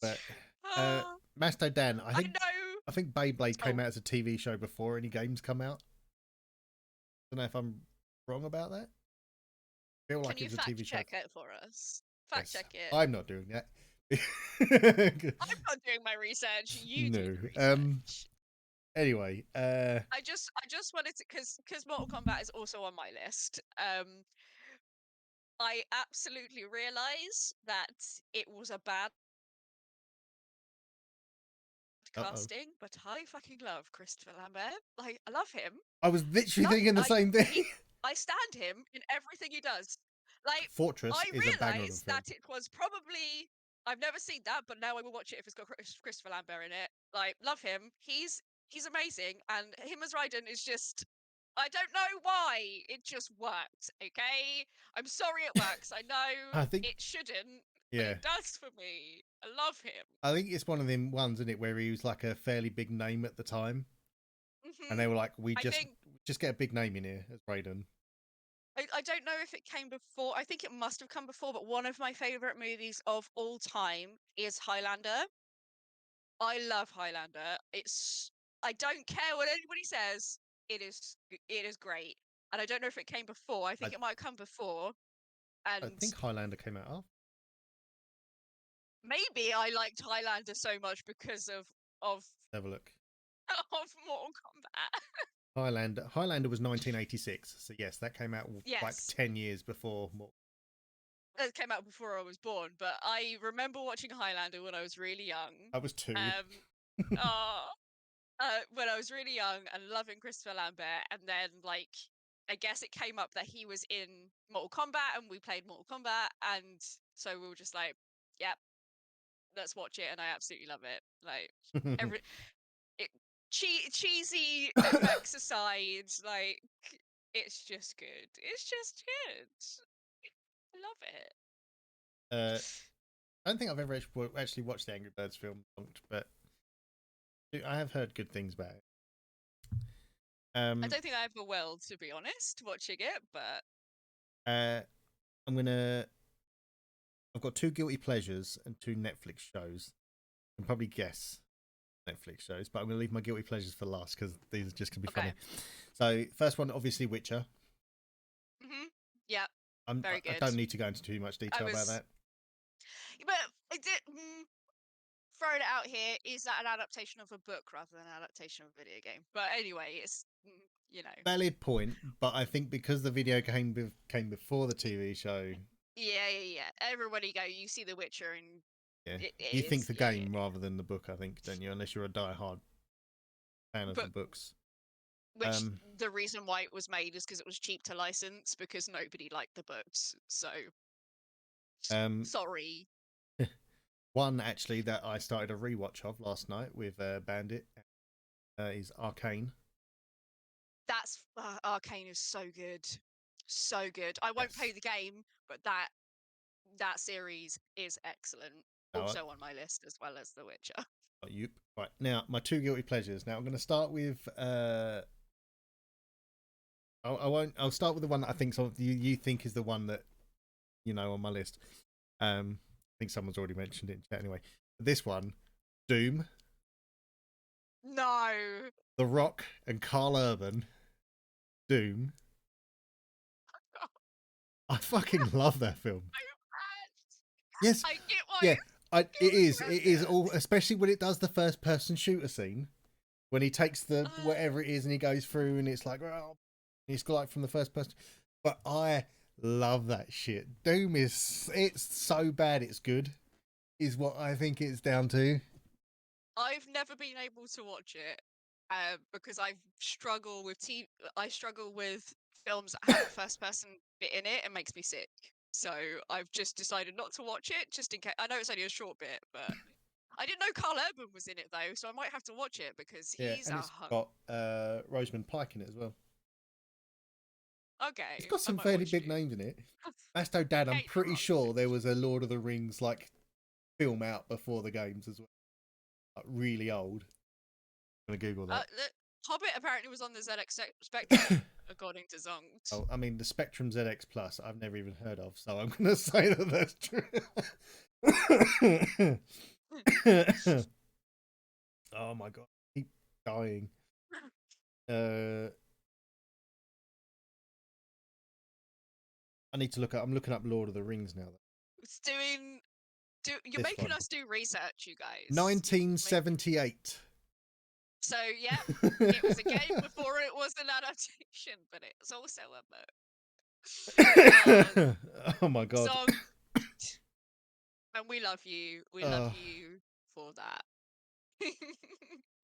but Uh, Masto Dan, I know. I think Beyblade came Oh, out as a TV show before any games come out. I don't know if I'm wrong about that. I feel can like it you was a fact TV show. check it for us? Fact Yes, check it. I'm not doing that. I'm not doing my research. You do No. the research. Anyway. I just wanted to, because Mortal Kombat is also on my list. I absolutely realize that it was a bad Uh oh. casting, but I fucking love Christopher Lambert. Like, I love him. I was literally Love thinking the like same thing. he I stand him in everything he does. Like, Fortress I is a banger of a realized film. that it was probably, I've never seen that, but now I will watch it if it's got Christopher Lambert in it. Like, love him. He's amazing, and him as Raiden is just, I don't know why it just worked. Okay, I'm sorry it works. I know I think, it shouldn't, but yeah, it does for me. I love him. I think it's one of them ones, isn't it, where he was like a fairly big name at the time, and Hmm. they were like, "We I think just get a big name in here as Raiden." I don't know if it came before. I think it must have come before, but one of my favorite movies of all time is Highlander. I love Highlander. I don't care what anybody says. It is great. And I don't know if it came before. I I think it might come before. I And think Highlander came out after. maybe I liked Highlander so much because of Have a look. of Mortal Kombat. Highlander was 1986, so yes, that came out like Yes, 10 years before. it came out before I was born, but I remember watching Highlander when I was really young. I was 2. Um, oh, when I was really young and loving Christopher Lambert, and then like I guess it came up that he was in Mortal Kombat, and we played Mortal Kombat, and so we were just like, "Yep, let's watch it," and I absolutely love it. Like every it cheesy effects aside, like it's just good. It's just good. I love it. I don't think I've ever actually watched the Angry Birds film, but I have heard good things about it. I Um, don't think I ever will, to be honest, watching it, but uh, I'm gonna. I've got 2 guilty pleasures and 2 Netflix shows. You can probably guess Netflix shows, but I'm gonna leave my guilty pleasures for last because these are just gonna be okay. funny. So, first one, obviously, Witcher. Yeah, very I good. don't need to go into too much I detail about was that. But I did throwing it out here. Is that an adaptation of a book rather than an adaptation of a video game? But anyway, it's you know, Valid point, but I think because the video came before the TV show, yeah. Everybody go. You see The Witcher, and yeah, you it think is the game rather than the book. I think, don't you? Unless you're a die-hard fan of the but books. which Um, the reason why it was made is because it was cheap to license because nobody liked the books. So um, sorry. one actually that I started a rewatch of last night with Bandit is Arcane. That's Arcane is so good, so good. I won't Yes. play the game, but that series is excellent. Now, Also on my list as well as The Witcher. you right now my 2 guilty pleasures. Now I'm going to start with. I won't. I'll start with the one that I think you think is the one that on my list. I think someone's already mentioned it in chat anyway. This one, Doom. No. The Rock and Carl Urban, Doom. I fucking love that film. Yes, I get why yeah, it was It is rendered. all, especially when it does the first person shooter scene when he takes the whatever it is and he goes through and it's like, well, it's like from the first person. But I love that shit. Doom is it's so bad it's good, is what I think it's down to. I've never been able to watch it because I struggle with films that have a first person bit in it. It makes me sick. So I've just decided not to watch it, just in case. I know it's only a short bit, but I didn't know Carl Urban was in it though, so I might have to watch it because Yeah, he's and a it's hunk. got Rosamund Pike in it as well. It's Okay, got I some might fairly watch big it. names in it. Masto Dad, I'm Kate the pretty Rock. sure there was a Lord of the Rings like film out before the games as well. Like, really old. I'm gonna Google that. The Hobbit apparently was on the ZX Spectrum, according to Zonked. Oh, I mean the Spectrum ZX Plus. I've never even heard of, so I'm gonna say that that's true. Oh my god, I keep dying. Uh, I need to look up. I'm looking up Lord of the Rings now. It's doing. You're This making one, us do research, you guys. You've made 1978. so yeah. It was a game before it was an adaptation, but it's also a book. Oh, Oh my god. Zong, and we love you. We love Oh, you for that.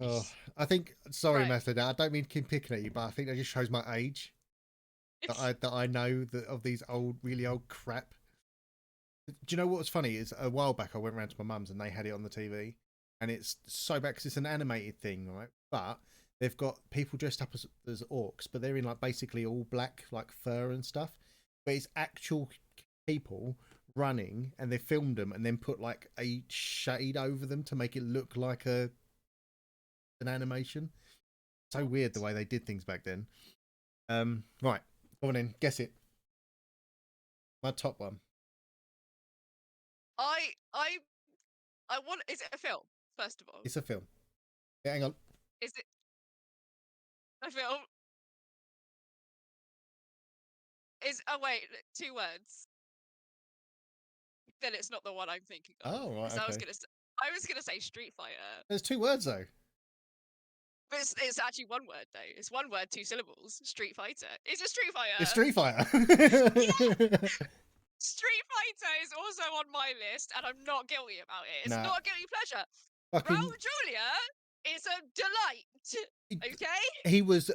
oh. I think. Sorry, Right. Master. I don't mean to keep picking at you, but I think that just shows my age. That I know that of these old, really old crap. Do you know what was funny? Is a while back I went round to my mum's and they had it on the TV, and it's so bad because it's an animated thing, right? But they've got people dressed up as orcs, but they're in like basically all black, like fur and stuff. But it's actual people running, and they filmed them and then put like a shade over them to make it look like an animation. So weird the What? way they did things back then. Right, go on in, guess it. My top one. I I I want. Is it a film? First of all, It's a film. Yeah, hang on. is it a film? Is oh wait, 2 words. Then it's not the one I'm thinking of. Oh right, Because okay. I was gonna say Street Fighter, There's two words though. but it's actually one word though. It's one word, 2 syllables. Street Fighter. It's a Street It's Fighter. Street Fighter. Yeah, Street Fighter is also on my list, and I'm not guilty about it. It's Nah, not a guilty pleasure. fucking. Raul Julia is a delight. He, Okay. he was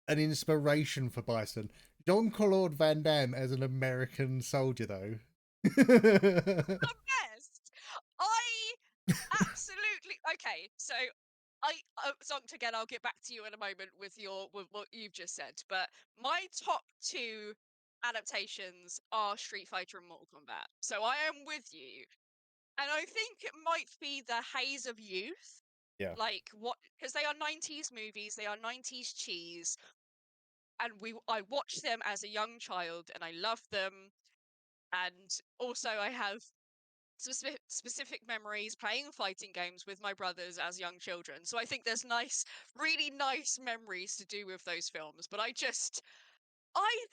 an inspiration for Bison. Jean Claude Van Damme as an American soldier, though. The best. I absolutely okay. So I Zonk again. I'll get back to you in a moment with what you've just said. But my top two adaptations are Street Fighter and Mortal Kombat. So I am with you, and I think it might be the haze of youth. Yeah, Like what? Because they are '90s movies. They are '90s cheese, and I watched them as a young child, and I loved them. And also, I have specific memories playing fighting games with my brothers as young children. So I think there's really nice memories to do with those films. But I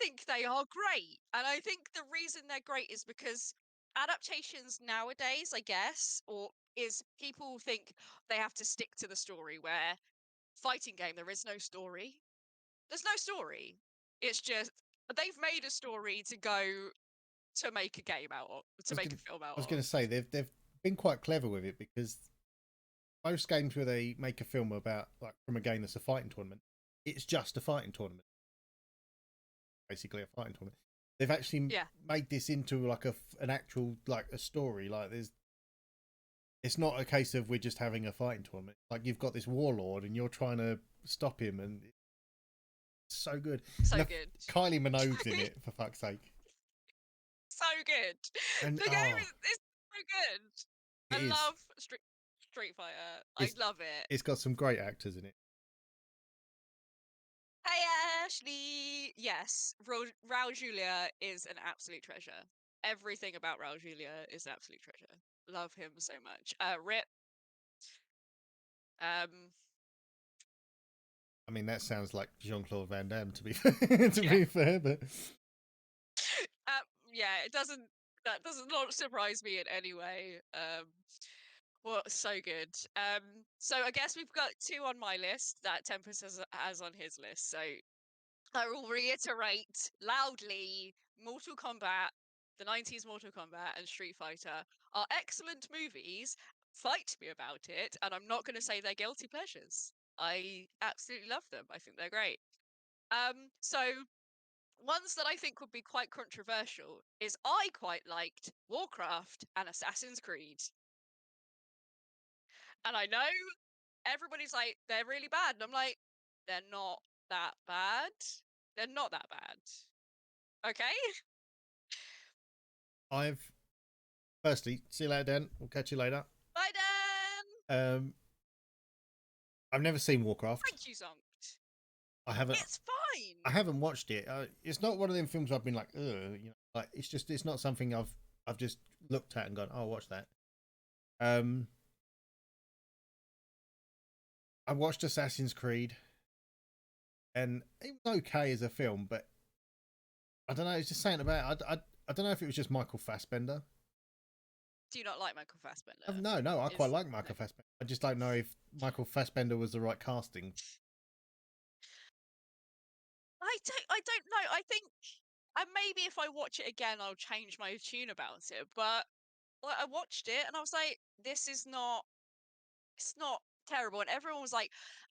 think they are great. And I think the reason they're great is because adaptations nowadays, I guess, or is people think they have to stick to the story where fighting game, there is no story. There's no story. It's just they've made a story to go to make a game out of, I to was make gonna, a film out I was of. gonna say they've been quite clever with it because most games where they make a film about like from a game that's a fighting tournament, it's just a fighting tournament, basically a fighting tournament. They've actually Yeah. made this into like an actual like a story. Like there's it's not a case of we're just having a fighting tournament. Like you've got this warlord and you're trying to stop him, and it's so good. So And good. Kylie Minogue's in it for fuck's sake. So good. And The game is so good. it I is. love Street Fighter. I It's love it. it's got some great actors in it. Hey Ashley. Yes, Raul Julia is an absolute treasure. Everything about Raul Julia is an absolute treasure. Love him so much. Rip. Um, I mean, that sounds like Jean-Claude Van Damme, to be to Yeah. be fair, but Yeah, it doesn't. That does not surprise me in any way. Well, so good. So I guess we've got two on my list that Tempest has on his list. So I will reiterate loudly: Mortal Kombat, the 90s Mortal Kombat, and Street Fighter are excellent movies. Fight me about it, and I'm not going to say they're guilty pleasures. I absolutely love them. I think they're great. So ones that I think would be quite controversial is I quite liked Warcraft and Assassin's Creed. And I know everybody's like, they're really bad. And I'm like, they're not that bad. They're not that bad. Okay? I've firstly, see you later, Dan. We'll catch you later. Bye, Dan! I've never seen Warcraft. Thank you, Zonkt. I haven't. It's fine. I haven't watched it. It's not one of them films I've been like, ugh, you know, like it's not something I've just looked at and gone, oh, I'll watch that. I watched Assassin's Creed, and it was okay as a film, but I don't know. It's just saying about it. I don't know if it was just Michael Fassbender. Do you not like Michael Fassbender? No, I quite like Michael Fassbender. I just don't know if Michael Fassbender was the right casting. I don't know. I think maybe if I watch it again, I'll change my tune about it. But I watched it and I was like, this is not. It's not terrible. And everyone was like,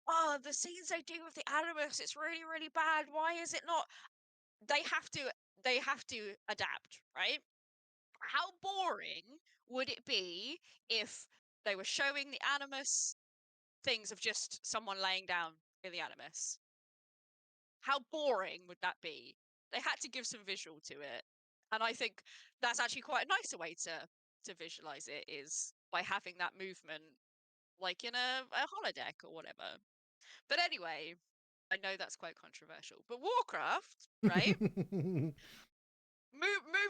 oh, the scenes they do with the animus, it's really, really bad. Why is it not? They have to. They have to adapt, right? How boring would it be if they were showing the animus things of just someone laying down in the animus? How boring would that be? They had to give some visual to it. And I think that's actually quite a nicer way to visualize it, is by having that movement like in a holodeck or whatever. But anyway, I know that's quite controversial. But Warcraft, right? Move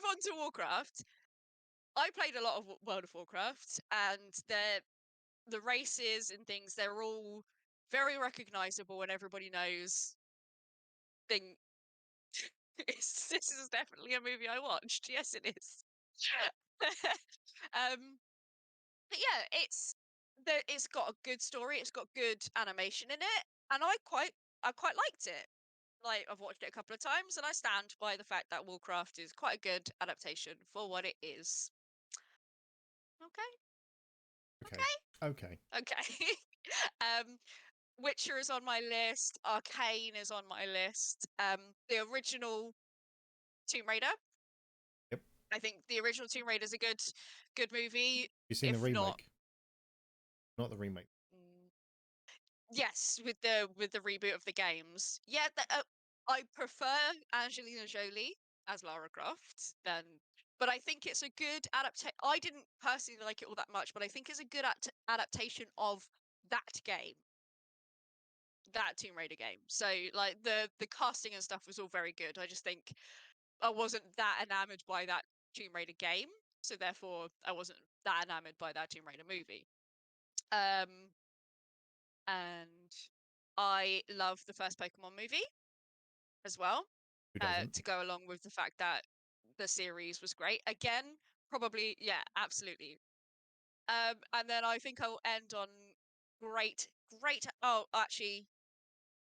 on to Warcraft. I played a lot of World of Warcraft, and the races and things, they're all very recognizable and everybody knows. Thing this is definitely a movie I watched. Yes, it is. But yeah, it's got a good story. It's got good animation in it, and I quite liked it. Like, I've watched it a couple of times, and I stand by the fact that Warcraft is quite a good adaptation for what it is. Okay, Okay, okay. okay. um, Witcher is on my list. Arcane is on my list. The original Tomb Raider. Yep. I think the original Tomb Raider is a good movie. You seen the If not, remake? Not the remake. mm, yes, with the reboot of the games. Yeah, I prefer Angelina Jolie as Lara Croft than, but I think it's a good adaptation. I didn't personally like it all that much, but I think it's a good adaptation of that game, that Tomb Raider game. So like the casting and stuff was all very good. I just think I wasn't that enamored by that Tomb Raider game, so therefore I wasn't that enamored by that Tomb Raider movie. And I love the first Pokemon movie as well, Who doesn't? to go along with the fact that the series was great. Again, probably, yeah, absolutely. And then I think I'll end on great. Oh, actually,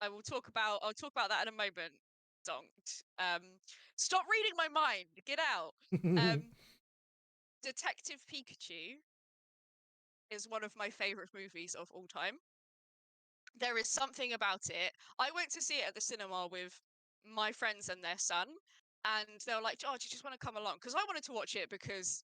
I'll talk about that in a moment. Don't. Stop reading my mind. Get out. Detective Pikachu is one of my favorite movies of all time. There is something about it. I went to see it at the cinema with my friends and their son, and they were like, "Oh, do you just want to come along?" Because I wanted to watch it because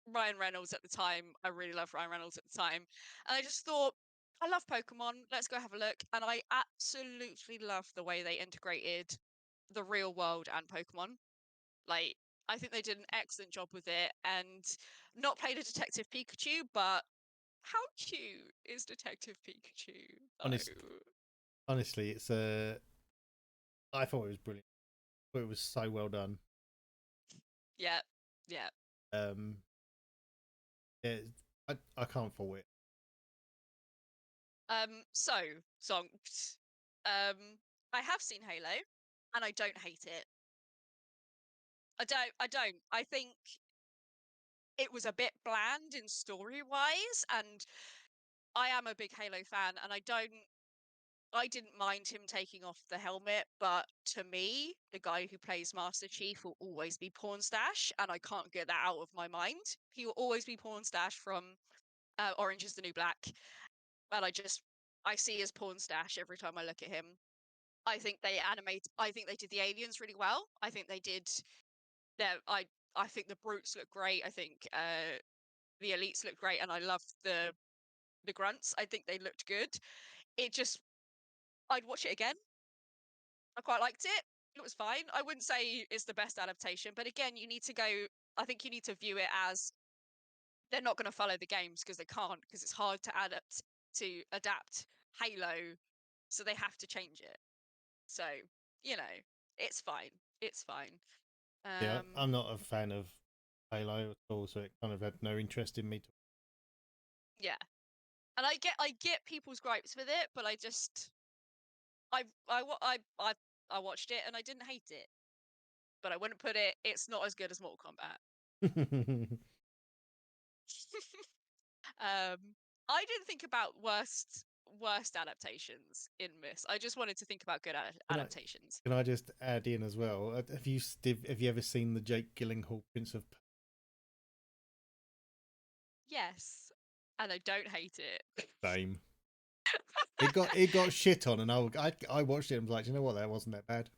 Ryan Reynolds at the time. I really loved Ryan Reynolds at the time, and I just thought, I love Pokemon. Let's go have a look. And I absolutely love the way they integrated the real world and Pokemon. Like, I think they did an excellent job with it, and not played a Detective Pikachu, but how cute is Detective Pikachu, Honest, though? honestly, it's I thought it was brilliant. I thought it was so well done. Yeah, yeah. Um, yeah, I can't fault it. So, Zonkt, I have seen Halo, and I don't hate it. I don't. I think it was a bit bland in story-wise, and I am a big Halo fan, and I didn't mind him taking off the helmet, but to me, the guy who plays Master Chief will always be Pornstash, and I can't get that out of my mind. He will always be Pornstash from Orange is the New Black, and I see his Pornstash every time I look at him. I think they did the aliens really well. I think they did their I think the brutes look great. I think the elites look great, and I love the grunts. I think they looked good. It just I'd watch it again. I quite liked it. It was fine. I wouldn't say it's the best adaptation, but again, you need to go. I think you need to view it as they're not going to follow the games because they can't, because it's hard to adapt Halo, so they have to change it. So it's fine. It's fine. Yeah, I'm Um, not a fan of Halo at all, so it kind of had no interest in me. yeah, and I get people's gripes with it, but I watched it and I didn't hate it, but I wouldn't put it. It's not as good as Mortal Kombat. I didn't think about worst adaptations in this. I just wanted to think about good can I adaptations. can I just add in as well? Have you ever seen the Jake Gyllenhaal Prince of Yes, and I don't hate it. Fame? It got shit on, and I watched it and was like, you know what, that wasn't that bad.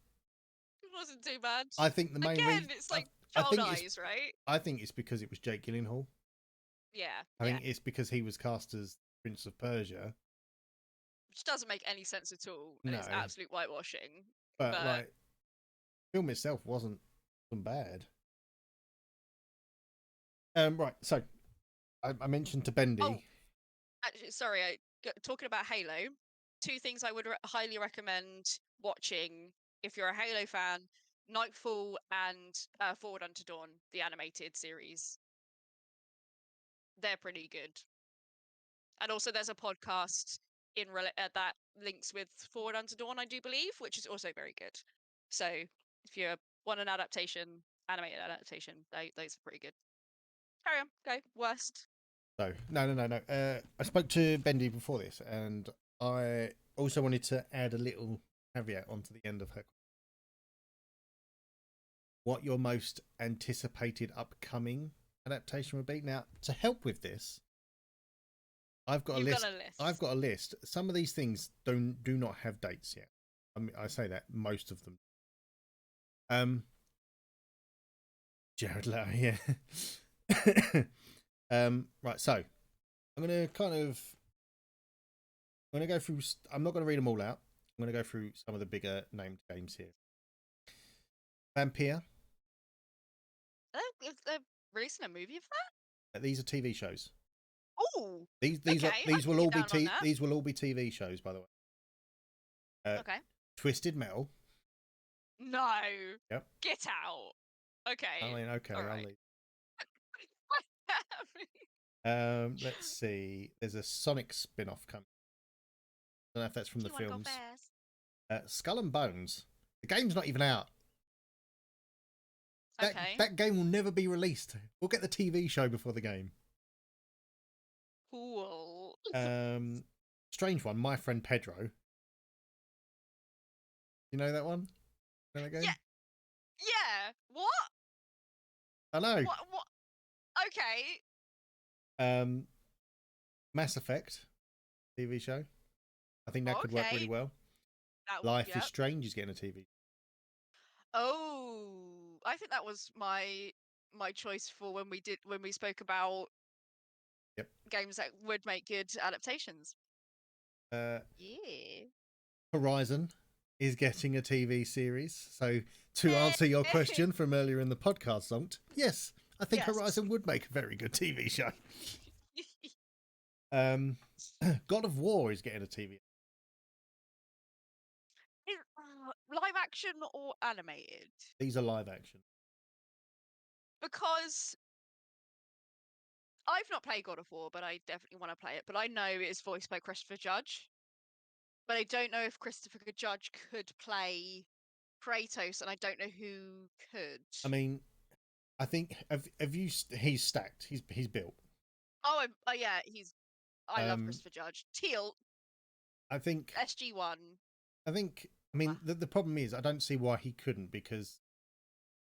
It wasn't too bad. I think the main Again, reason it's like I child think it's eyes, right? I think it's because it was Jake Gyllenhaal. Yeah, I yeah. think it's because he was cast as Prince of Persia. Which doesn't make any sense at all, and it's No, absolute whitewashing. but But like, film itself wasn't bad. Right. So I mentioned to oh, Bendy. actually, sorry. Talking about Halo, two things I would highly recommend watching if you're a Halo fan: Nightfall and Forward Unto Dawn, the animated series. They're pretty good. And also, there's a podcast that links with Forward Unto Dawn, I do believe, which is also very good. So if you want an animated adaptation, those are pretty good. Carry on, go. Worst. So no. I spoke to Bendy before this, and I also wanted to add a little caveat onto the end of her. What your most anticipated upcoming adaptation would be. Now, to help with this, I've got a You've got list. a I've list. got a list. Some of these things do not have dates yet. I mean, I say that most of them. Um, Jared Leto, yeah. Right. So I'm gonna kind of I'm gonna go through. I'm not gonna read them all out. I'm gonna go through some of the bigger named games here. Vampire. They're releasing a movie of that? These are TV shows. Oh, These are okay. I these can will all get be down on that. these will all be TV shows, by the way. Okay. Twisted Metal. No. Yep. Get out. I Okay. mean, okay, All I'll right. leave. Let's see. There's a Sonic spin-off coming. I don't know if that's from Do the you want to go films. first? Skull and Bones. The game's not even out. That Okay. that game will never be released. We'll get the TV show before the game. Cool. Strange one. My Friend Pedro. You know that one? Know that Yeah. game? Yeah. What? I know. What? Okay. Um, Mass Effect TV show. I think that could work really Okay. well. That. Life is Yep. Strange is getting a TV. Oh, I think that was my choice for when we spoke about Yep. games that would make good adaptations. Uh, Yeah. Horizon is getting a TV series. So to Eh, answer your question from earlier in the podcast, Zonkt, yes, I think yes. Horizon would make a very good TV show. God of War is getting a TV. Live action or animated? These are live action. Because I've not played God of War, but I definitely want to play it. But I know it's voiced by Christopher Judge. but I don't know if Christopher Judge could play Kratos, and I don't know who could. I mean, I think have you? He's stacked. He's built. Oh, yeah, I love Um, Christopher Judge. Teal I think. SG1. I think. I mean, the problem is I don't see why he couldn't, because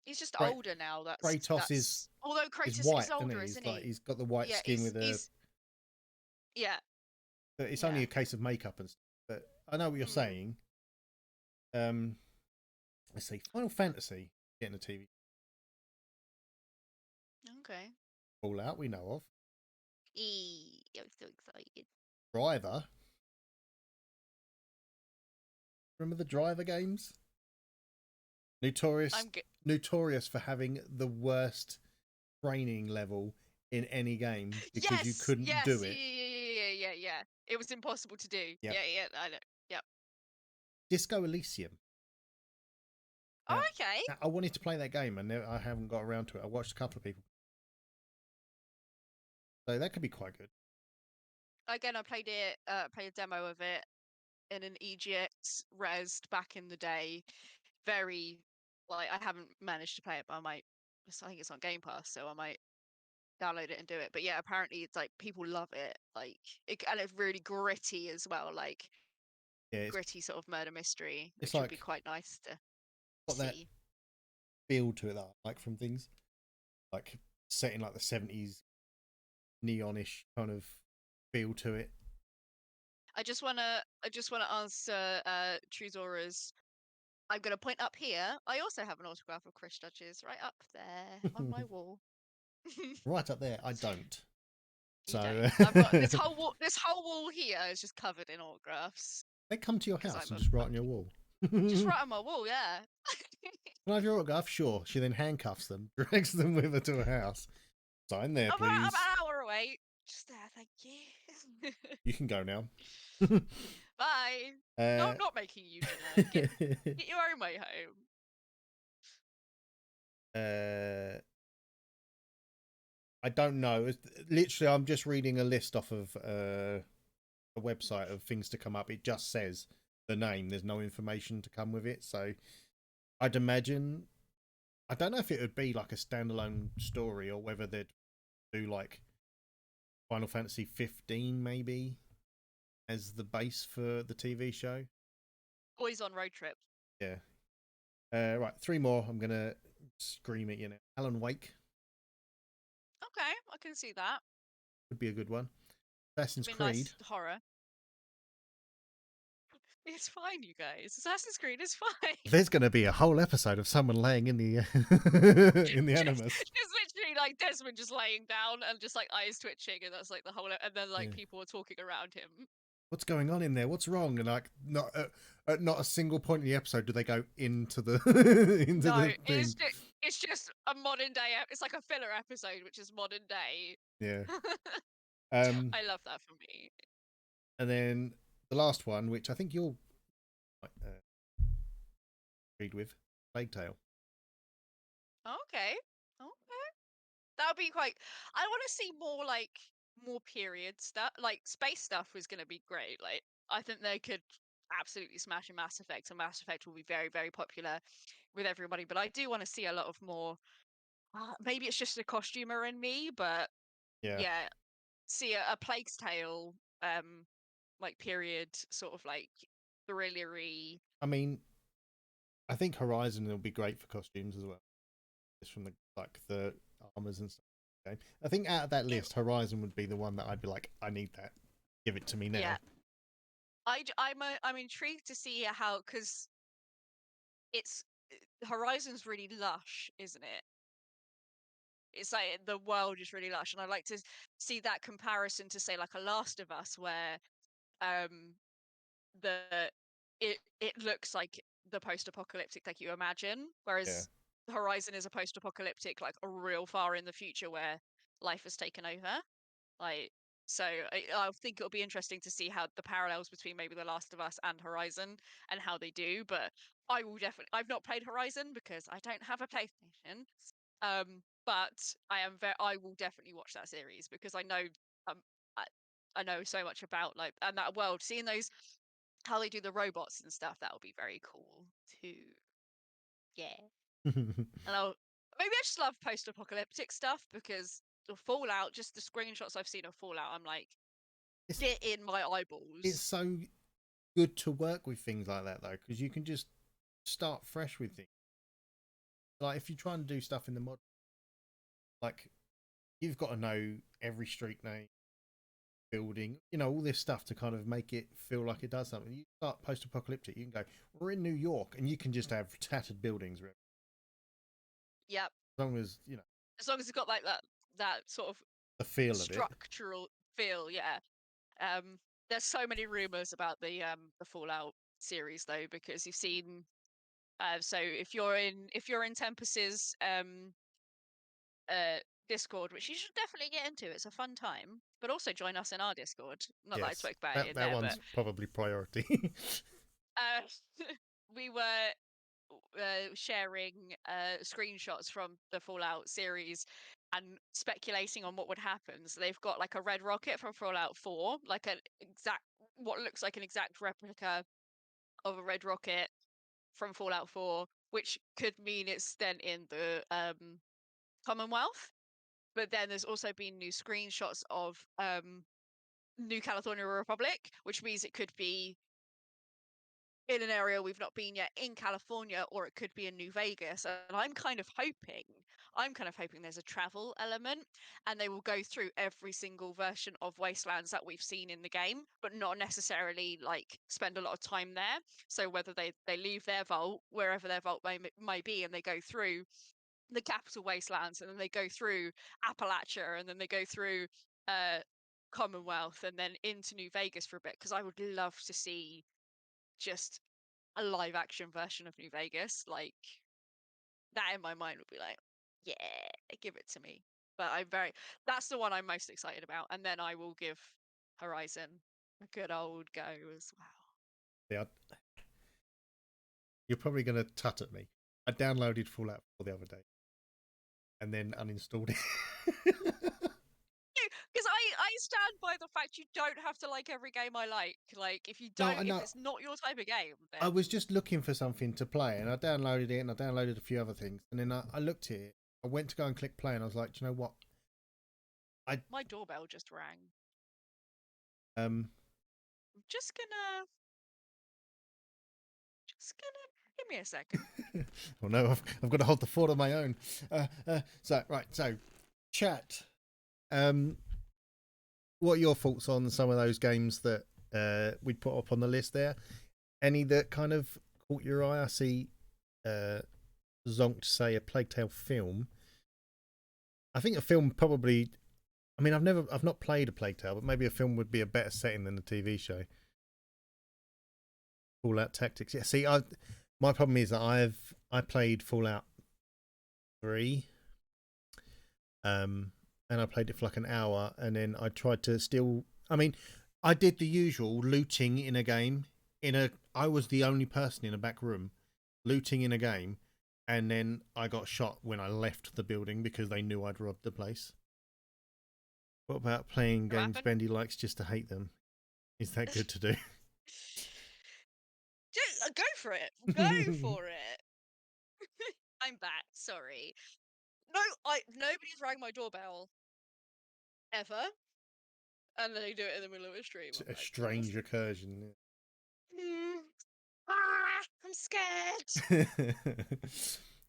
He's just Kra- older now. Kratos That's although is Kratos is white, isn't older, he? He's isn't like he? he's got the white Yeah, skin with a. he's yeah, But it's only yeah. a case of makeup and stuff. But I know what you're Mm, saying. Um, let's see. Final Fantasy getting a TV okay. Fallout we know of. I'm so excited. Driver. Remember the Driver games? Notorious, I'm good. notorious for having the worst training level in any game because you Yes, couldn't yes, do yeah, it. yeah, yeah, yeah, yeah, yeah. It was impossible to do. Yep. Yeah, yeah, I know. Yep. Disco Elysium. Oh, okay. I wanted to play that game and I haven't got around to it. I watched a couple of people, so that could be quite good. Again, I played a demo of it in an EGX resed back in the day. Very, like, I haven't managed to play it, but I think it's on Game Pass, so I might download it and do it. But yeah, apparently it's like people love it, and it's really gritty as well, like Yeah, gritty sort of murder mystery, it's which would be like quite nice to got that see. feel to it that I like from things like set in like the 70s neonish kind of feel to it. I just wanna answer Truzora's. I'm gonna point up here. I also have an autograph of Chris Judge's right up there on my wall. Right up there, I don't. You So don't. I've got this whole wall. This whole wall here is just covered in autographs they come to your because house I'm and a just write on your monkey. wall. Just Can right on my wall, yeah. I have your autograph? Sure. She then handcuffs them, drags them with her to a house. Sign there, I'm please. an hour away. Just there, thank you. You can go now. Bye. No, uh, I'm not making you dinner. Get your own way home. uh, I don't know. Literally, I'm just reading a list off of a website of things to come up. It just says the name. There's no information to come with it. So I'd imagine. I don't know if it would be like a standalone story or whether they'd do like Final Fantasy 15 maybe as the base for the TV show. Boys on road trip. Yeah. Right, three more. I'm gonna scream at you now. Alan Wake Okay, I can see that. would be a good one. Could Assassin's be Creed. nice horror. It's fine, you guys. Assassin's Creed is fine. There's going to be a whole episode of someone laying in the in the animus. Just literally like Desmond just laying down and just like eyes twitching, and that's like the whole. And then like Yeah. people are talking around him. What's going on in there? What's wrong? And like, not at not a single point in the episode do they go into the into No, the thing. it's just a modern day. It's like a filler episode, which is modern day. Yeah. Um, I love that for me. and then the last one, which I think you'll read with, Plague Tale. Okay, okay, that would be quite. I want to see more like more period stuff. Like space stuff was going to be great. Like I think they could absolutely smash in Mass Effect, and Mass Effect will be very very popular with everybody. But I do want to see a lot of more. Maybe it's just a costumer in me, but Yeah. yeah, see a Plague's Tale, like period sort of like thrillery. I mean, I think Horizon will be great for costumes as well. Just from the like the armors and stuff. Okay. I think out of that It, list, Horizon would be the one that I'd be like, I need that. Give it to me yeah, now. I'm intrigued to see how, because it's Horizon's really lush, isn't it? It's like the world is really lush, and I'd like to see that comparison to say like a Last of Us, where um the it looks like the post-apocalyptic like you imagine, Yeah. whereas Horizon is a post-apocalyptic like a real far in the future where life has taken over. Like, so I think it'll be interesting to see how the parallels between maybe The Last of Us and Horizon and how they do. But I will definitely. I've not played Horizon because I don't have a PlayStation. But I will definitely watch that series because I know um I, I know so much about like and that world. Seeing those how they do the robots and stuff, that would be very cool too. Yeah. And maybe I just love post-apocalyptic stuff because the Fallout, just the screenshots I've seen of Fallout, I'm like, it's, get in my it's eyeballs. so good to work with things like that though, because you can just start fresh with things. Like if you try and do stuff in the mod, like you've got to know every street name, building, all this stuff to kind of make it feel like it does something. You start post-apocalyptic, you can go, we're in New York, and you can just have tattered buildings. Yep. As long as As long as it's got like that sort of the feel of it. structural feel, yeah. There's so many rumors about the Fallout series though, because you've seen so if you're in Tempus's Discord, which you should definitely get into, it's a fun time. But also join us in our Discord. Not that I Yes, spoke about it that in that there, but one's probably priority. uh, we were sharing screenshots from the Fallout series and speculating on what would happen. So they've got like a red rocket from Fallout 4, like what looks like an exact replica of a red rocket from Fallout 4, which could mean it's then in the Commonwealth. But then there's also been new screenshots of New Caledonia Republic, which means it could be in an area we've not been yet in California, or it could be in New Vegas. And I'm kind of hoping there's a travel element and they will go through every single version of Wastelands that we've seen in the game, but not necessarily like spend a lot of time there. So whether they leave their vault, wherever their vault may be, and they go through the capital Wastelands, and then they go through Appalachia, and then they go through uh Commonwealth, and then into New Vegas for a bit, because I would love to see just a live action version of New Vegas. Like that in my mind would be like, yeah, give it to me. But that's the one I'm most excited about. And then I will give Horizon a good old go as well. Yeah, you're probably going to tut at me. I downloaded Fallout 4 the other day and then uninstalled it. Because I stand by the fact you don't have to like every game I like. Like if you No, don't, I if know. it's not your type of game, I then was just looking for something to play, and I downloaded it, and I downloaded a few other things, and then I looked at it. I went to go and click play, and I was like, do you know what? I my doorbell just rang. um. I'm just gonna give me a second. Oh no, I've got to hold the fort on my own. So chat. Um, what are your thoughts on some of those games that we'd put up on the list there? Any that kind of caught your eye? I see Zonk say a Plague Tale film. I think a film probably. I mean, I've not played a Plague Tale, but maybe a film would be a better setting than a TV show. Fallout Tactics. Yeah. See, my problem is that I played Fallout 3, and I played it for like an hour, and then I tried to steal. I mean, I did the usual looting in a game. I was the only person in a back room looting in a game, and then I got shot when I left the building because they knew I'd robbed the place. What about playing What games happened? Bendy likes just to hate them? Is that good to do? Go for it. Go for it. I'm back. Sorry. No, nobody's rang my doorbell ever, and then they do it in the middle of a stream. I'm A like, what? strange recursion. I'm scared.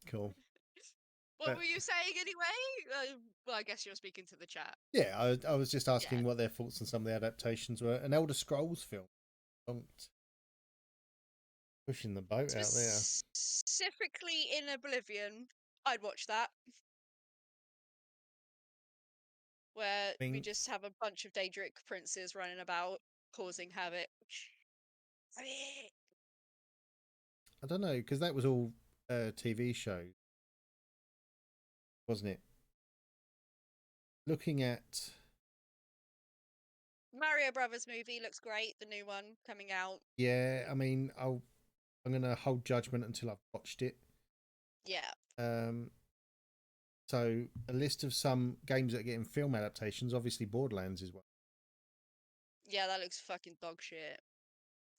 Cool. What were you saying anyway? Well, I guess you're speaking to the chat. Yeah, I was just Yeah. asking what their thoughts on some of the adaptations were. An Elder Scrolls film. Pushing the boat out there. Specifically in Oblivion, I'd watch that. Where I we mean, just have a bunch of Daedric princes running about causing havoc. I don't know, because that was all TV shows, wasn't it? Looking at, Mario Brothers movie looks great. The new one coming out. yeah, I mean, I'm going to hold judgment until I've watched it. Yeah. Um, so a list of some games that are getting film adaptations. Obviously, Borderlands is one. Yeah, that looks fucking dog shit.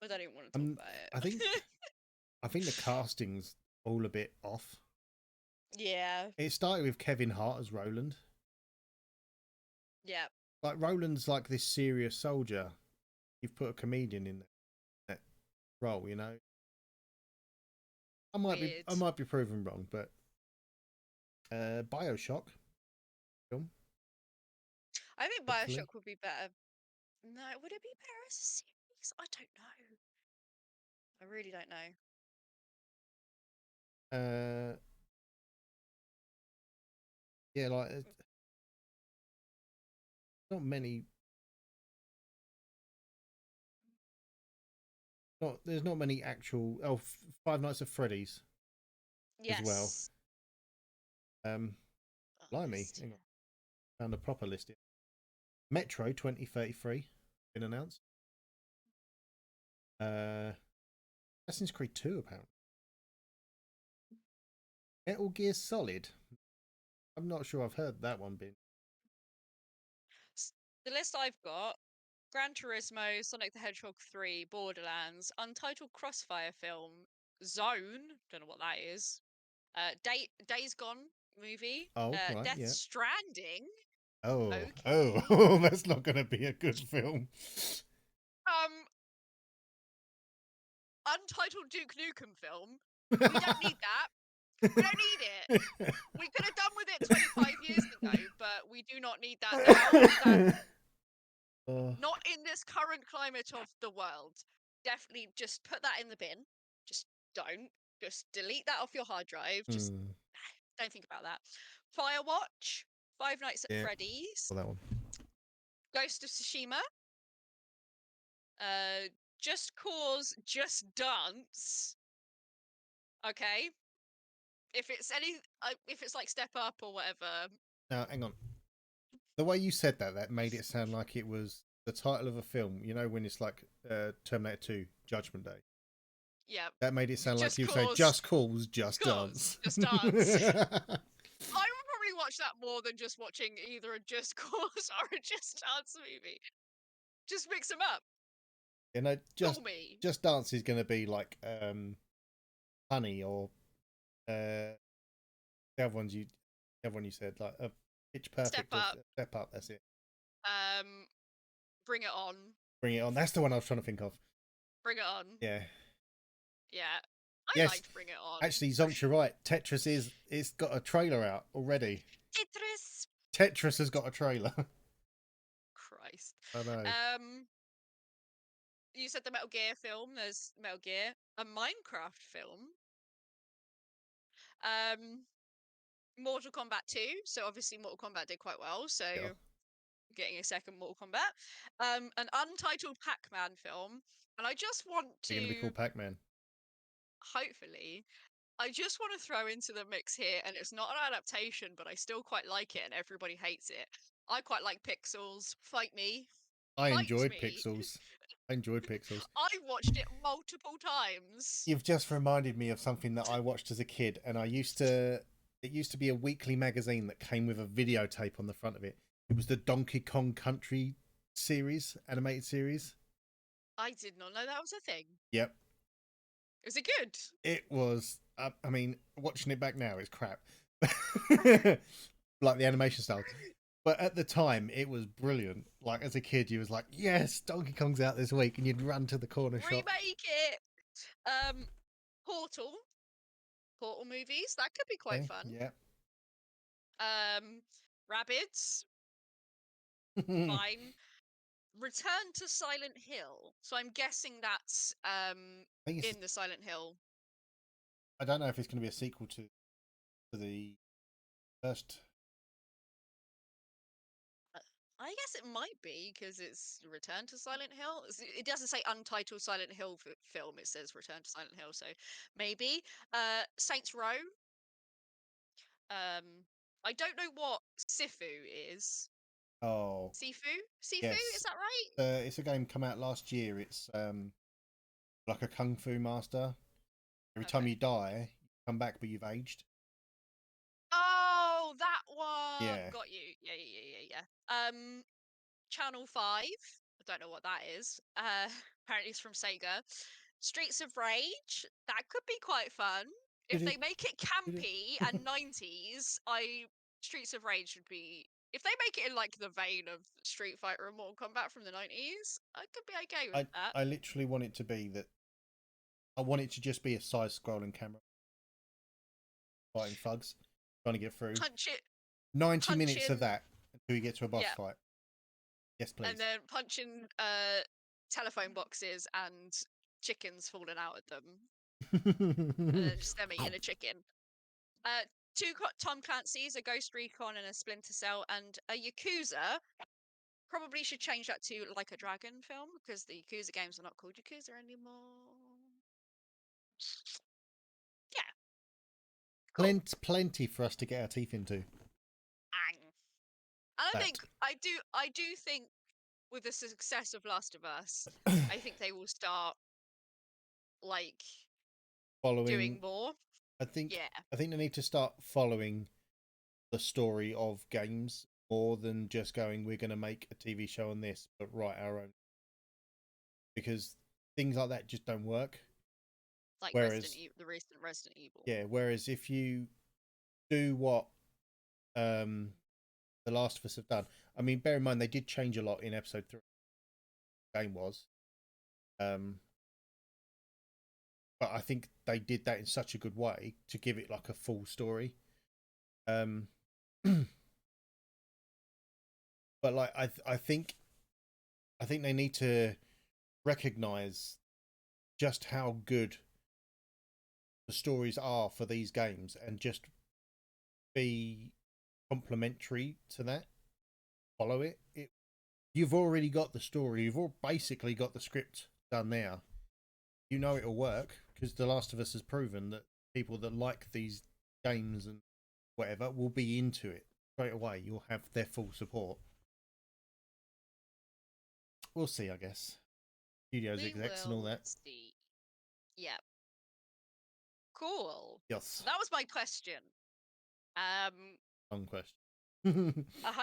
I don't even want to talk about I think it. I think the casting's all a bit off. Yeah. It started with Kevin Hart as Roland. Yeah. Like Roland's like this serious soldier. You've put a comedian in that role, you know. I Weird. might be proven wrong, but BioShock film, I think hopefully. Bioshock would be better. No, would it be better as a series? I don't know. I really don't know. Uh, yeah, like not many. Not there's not many actual. Five Nights at Freddy's as well. Yes. Oh, Blimey, list, hang yeah. on, found a proper list here. Metro 2033 been announced. Assassin's Creed 2 apparently. Metal Gear Solid. I'm not sure I've heard that one been. The list I've got: Gran Turismo, Sonic the Hedgehog 3, Borderlands, Untitled Crossfire film, Zone, don't know what that is, Days Gone movie, Oh, right, Death yeah. Stranding. Oh, Okay. that's not going to be a good film. Um, Untitled Duke Nukem film. We don't need that. We don't need it. We could have done with it 25 years ago, but we do not need that now. That not in this current climate of the world. Definitely just put that in the bin. Just don't. Just delete that off your hard drive. Just don't think about that. Firewatch, Five Nights at Yeah, Freddy's, well, that one. Ghost of Tsushima, Just Cause, Just Dance. Okay. If it's like Step Up or whatever. Now, hang on. The way you said that made it sound like it was the title of a film. You know, when it's like Terminator 2, Judgment Day. Yeah. That made it sound like Just you say Cause, Just Cause, Just Cause, Dance. Just Dance. I would probably watch that more than just watching either a Just Cause or a Just Dance movie. Just mix them up. You know, Call me. Just Dance is going to be like Honey or the other ones the other one you said like Pitch Step Perfect or Up. Step Up. That's it. Bring It On. Bring It On. That's the one I was trying to think of. Bring It On. Yeah. Yeah. I Yes. liked Bring It On. Actually, Zonk, you're right. It's got a trailer out already. Tetris. Tetris has got a trailer. Christ. I know. You said the Metal Gear film. There's Metal Gear. A Minecraft film. Mortal Kombat 2. So obviously Mortal Kombat did quite well. So Yeah. getting a second Mortal Kombat. An untitled Pac-Man film. And I just want They're going to be to, called Pac-Man. hopefully, I just want to throw into the mix here, and it's not an adaptation, but I still quite like it, and everybody hates it. I quite like Pixels. Fight me. I Fight enjoyed me. Pixels. I enjoyed Pixels. I watched it multiple times. You've just reminded me of something that I watched as a kid, and it used to be a weekly magazine that came with a videotape on the front of it. It was the Donkey Kong Country series, animated series. I did not know that was a thing. Yep. Is it good? It was, I mean, watching it back now, it's crap. Like the animation style. But at the time, it was brilliant. Like, as a kid, you was like, yes, Donkey Kong's out this week, and you'd run to the corner shop. Remake it. Portal. Portal movies. That could be quite fun. Yeah. Rabbids. Fine. Return to Silent Hill. So I'm guessing that's in the Silent Hill. I don't know if it's going to be a sequel to the first. I guess it might be because it's Return to Silent Hill. It doesn't say Untitled Silent Hill film. It says Return to Silent Hill. So maybe Saints Row. I don't know what Sifu is. Oh, Sifu, is yes. that right? It's a game come out last year. It's like a kung fu master. Every time you die, you come back, but you've aged. Oh, that one. Yeah. Got you. Yeah. Channel 5. I don't know what that is. apparently it's from Sega. Streets of Rage, that could be quite fun. If they make it campy and 90s, Streets of Rage would be... If they make it in like the vein of Street Fighter and Mortal Kombat from the 90s, I could be okay with that. I literally want it to be that. I want it to just be a side-scrolling camera fighting thugs, trying to get through. 90 minutes of that until you get to a boss fight. Yes, please. And then punching telephone boxes and chickens falling out at them. And then just them eating a chicken. 2 Tom Clancy's, a Ghost Recon and a Splinter Cell, and a Yakuza. Probably should change that to like a Dragon film, because the Yakuza games are not called Yakuza anymore. Yeah. Cool. Plenty for us to get our teeth into. And I do think with the success of Last of Us, I think they will start like doing more. I think they need to start following the story of games more than just going, we're going to make a TV show on this, but write our own. Because things like that just don't work. Like the recent Resident Evil. Yeah, whereas if you do what The Last of Us have done, I mean, bear in mind they did change a lot in episode 3. The game was, but I think they did that in such a good way to give it like a full story. But like I think they need to recognize just how good the stories are for these games and just be complementary to that. Follow it. You've already got the story. You've basically got the script done now. You know it'll work because The Last of Us has proven that people that like these games and whatever will be into it straight away. You'll have their full support. We'll see, I guess. Studios execs and all that. See. Yeah. Cool. Yes. That was my question. Long question. I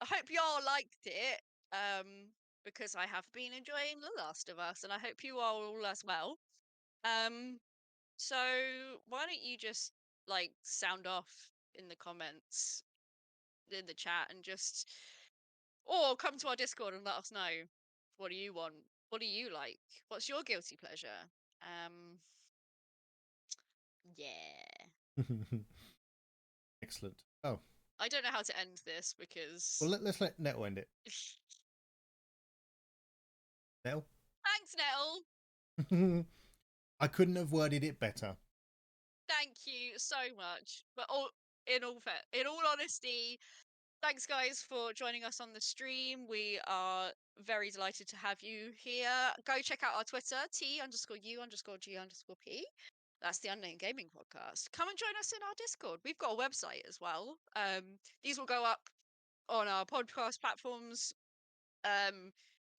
hope y'all liked it. Because I have been enjoying The Last of Us, and I hope you all as well. So why don't you just like sound off in the comments in the chat and just, or come to our Discord and let us know, what do you want? What do you like? What's your guilty pleasure? Yeah. Excellent. Oh, I don't know how to end this because... Well, let's let Nettle end it. Nettle? Thanks, Nettle! I couldn't have worded it better. Thank you so much. But in all honesty, thanks guys for joining us on the stream. We are very delighted to have you here. Go check out our Twitter, T_U_G_P. That's the Unnamed Gaming Podcast. Come and join us in our Discord. We've got a website as well. These will go up on our podcast platforms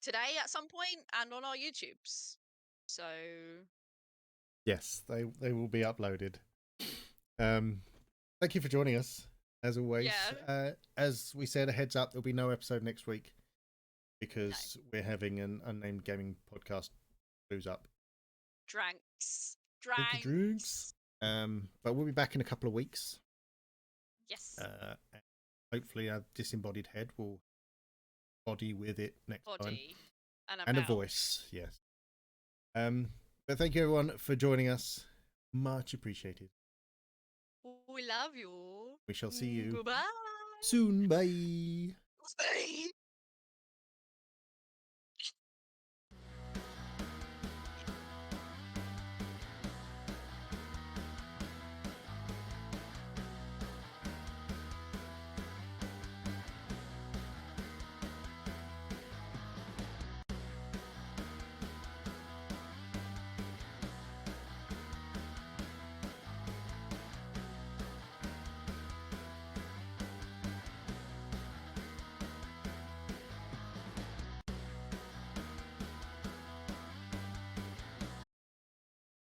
today at some point and on our YouTubes. So yes, they will be uploaded. Thank you for joining us as always. Yeah. As we said, a heads up, there'll be no episode next week because we're having an Unnamed Gaming Podcast booze up. Drinks. But we'll be back in a couple of weeks. Yes. Hopefully our disembodied head will body with it next time. And a voice, yes. But thank you everyone for joining us. Much appreciated. We love you. We shall see you Goodbye. soon. Bye. Bye.